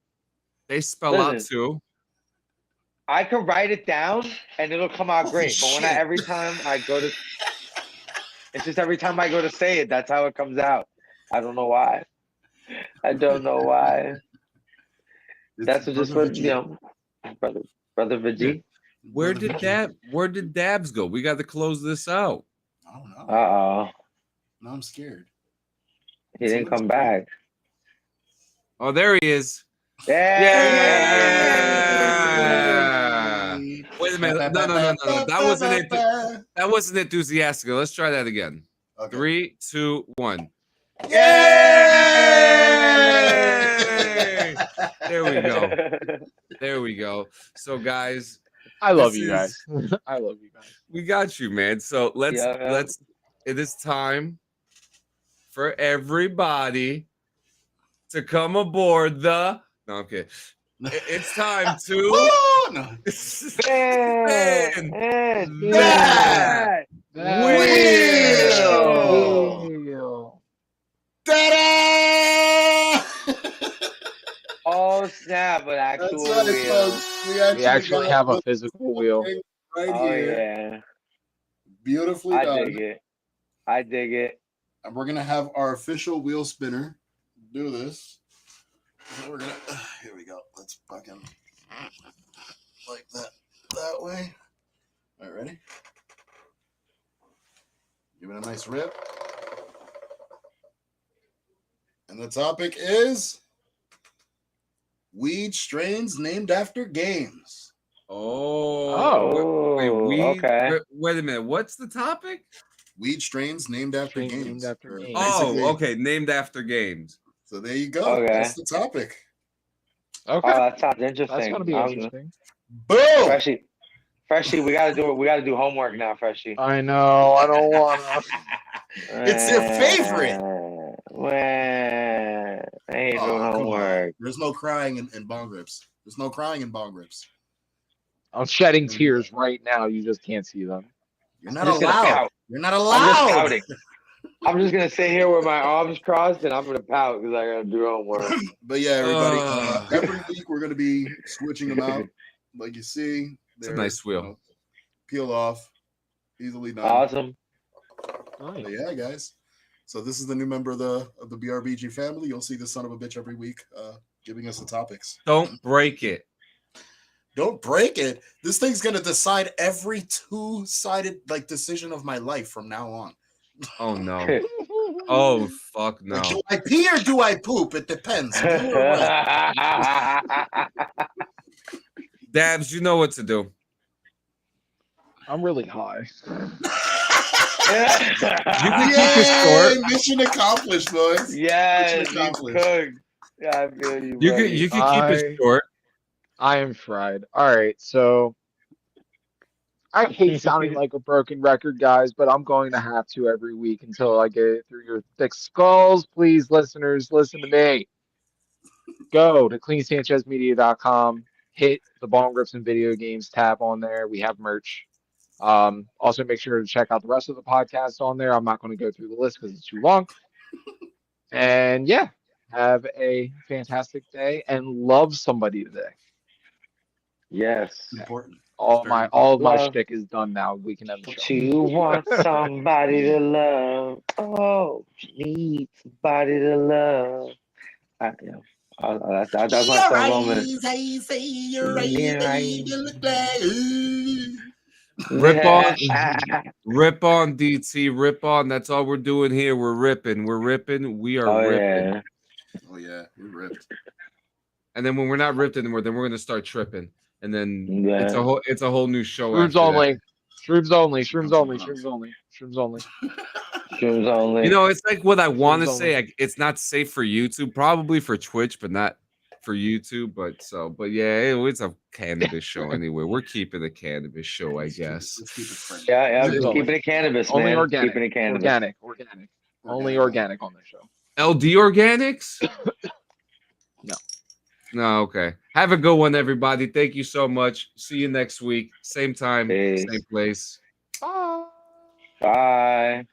Speaker 1: They spell out too.
Speaker 4: I could write it down and it'll come out great. But when every time I go to say it, that's how it comes out. I don't know why. That's just what brother Veggie.
Speaker 1: Where did Dabs go? We got to close this out.
Speaker 5: I don't know.
Speaker 4: Uh-oh.
Speaker 5: No, I'm scared.
Speaker 4: He didn't come back.
Speaker 1: Oh, there he is.
Speaker 4: Yeah.
Speaker 1: Wait a minute. No. That wasn't enthusiastic. Let's try that again. Okay. 3, 2, 1. Yay! There we go. So, guys,
Speaker 6: I love you guys.
Speaker 1: We got you, man. So let's. It is time for everybody to come aboard the. No, okay. It's time to
Speaker 5: Oh, no.
Speaker 1: spin
Speaker 4: that
Speaker 1: wheel.
Speaker 5: Ta-da!
Speaker 4: Oh snap! An
Speaker 5: That's
Speaker 4: actual
Speaker 5: what it
Speaker 4: wheel.
Speaker 5: was.
Speaker 6: We actually
Speaker 5: got
Speaker 6: have a
Speaker 5: the
Speaker 6: physical wheel.
Speaker 5: thing right
Speaker 4: Oh
Speaker 5: here.
Speaker 4: yeah,
Speaker 5: Beautifully
Speaker 4: I
Speaker 5: done.
Speaker 4: dig it. I dig it.
Speaker 5: And we're gonna have our official wheel spinner do this. So we're gonna here we go. Let's fucking like that way. All right, ready? Give it a nice rip. And the topic is weed strains named after games.
Speaker 1: Oh,
Speaker 4: okay.
Speaker 1: Wait a minute. What's the topic?
Speaker 5: Weed strains named after
Speaker 6: Strains
Speaker 5: games.
Speaker 6: named after
Speaker 5: Or
Speaker 6: games.
Speaker 1: Oh,
Speaker 5: basically-
Speaker 1: okay. Named after games.
Speaker 5: So there you go.
Speaker 4: Okay.
Speaker 5: That's the topic.
Speaker 6: Okay,
Speaker 4: Oh, that sounds interesting.
Speaker 6: that's gonna be interesting.
Speaker 5: Boom!
Speaker 4: Freshie, we gotta do it. We gotta do homework now, Freshie.
Speaker 6: I know. I don't wanna.
Speaker 5: It's your favorite.
Speaker 4: Man, I ain't doing
Speaker 5: Oh, come on.
Speaker 4: homework.
Speaker 5: There's no crying in bong rips. There's no crying in bong rips.
Speaker 6: I'm shedding tears right now. You just can't see them.
Speaker 5: You're not
Speaker 4: I'm just gonna
Speaker 5: allowed.
Speaker 4: pout.
Speaker 5: You're not
Speaker 4: I'm just
Speaker 5: allowed.
Speaker 4: pouting. I'm just gonna sit here with my arms crossed and I'm gonna pout because I gotta do homework.
Speaker 5: But yeah, everybody.
Speaker 1: Ugh.
Speaker 5: Every week we're gonna be switching them out. Like you see,
Speaker 1: It's a
Speaker 5: they're,
Speaker 1: nice wheel.
Speaker 5: you know, peel off, easily done.
Speaker 4: Awesome.
Speaker 5: But yeah, guys. So this is the new member of the BRVG family. You'll see this son of a bitch every week, giving us the topics.
Speaker 1: Don't break it.
Speaker 5: Don't break it. This thing's gonna decide every two-sided like decision of my life from now on.
Speaker 1: Oh no. Oh fuck no.
Speaker 5: Like, do I pee or do I poop? It depends. Blue or red.
Speaker 1: Dabs, you know what to do.
Speaker 6: I'm really high.
Speaker 1: You can keep it short.
Speaker 5: Yay! Mission accomplished, boys.
Speaker 4: Yes,
Speaker 5: Mission
Speaker 4: you
Speaker 5: accomplished.
Speaker 4: cooked. Yeah, I feel you.
Speaker 1: You
Speaker 4: buddy.
Speaker 1: can keep it short.
Speaker 6: I am fried. All right, so I hate sounding like a broken record, guys, but I'm going to have to every week until I get it through your thick skulls. Please, listeners, listen to me. Go to cleansanchezmedia.com, hit the Bong Grips and Video Games tab on there. We have merch. Also, make sure to check out the rest of the podcast on there. I'm not going to go through the list because it's too long. And yeah, have a fantastic day and love somebody today.
Speaker 4: Yes.
Speaker 5: Important.
Speaker 6: All of my
Speaker 4: Love.
Speaker 6: shtick is done now. We can have the show.
Speaker 4: You want somebody to love. Oh, you need somebody to love. That's my song moment.
Speaker 1: Rip on DT, rip on. That's all we're doing here. We're ripping. We are ripping.
Speaker 4: Yeah.
Speaker 5: Oh yeah, we ripped.
Speaker 1: And then when we're not ripped anymore, then we're gonna start tripping. And then
Speaker 4: Yeah.
Speaker 1: it's a whole new show.
Speaker 6: Shrooms
Speaker 1: after that.
Speaker 6: only. Shrooms only. Shrooms only. Shrooms only. Shrooms only.
Speaker 4: Shrooms only.
Speaker 1: You know, it's like what I want to
Speaker 6: Shrooms
Speaker 1: say. It's not safe for YouTube, probably for Twitch, but not for YouTube. But yeah, it's a cannabis show anyway. We're keeping a cannabis show, I guess.
Speaker 5: Let's keep it friendly.
Speaker 4: Yeah,
Speaker 6: Shrooms only.
Speaker 4: keeping it cannabis,
Speaker 6: Only
Speaker 4: man.
Speaker 6: organic.
Speaker 4: Keeping it cannabis.
Speaker 6: Organic. Only organic on this show.
Speaker 1: LD Organics?
Speaker 6: No.
Speaker 1: No, okay. Have a good one, everybody. Thank you so much. See you next week. Same time,
Speaker 4: Peace.
Speaker 1: same place.
Speaker 6: Bye.
Speaker 4: Bye.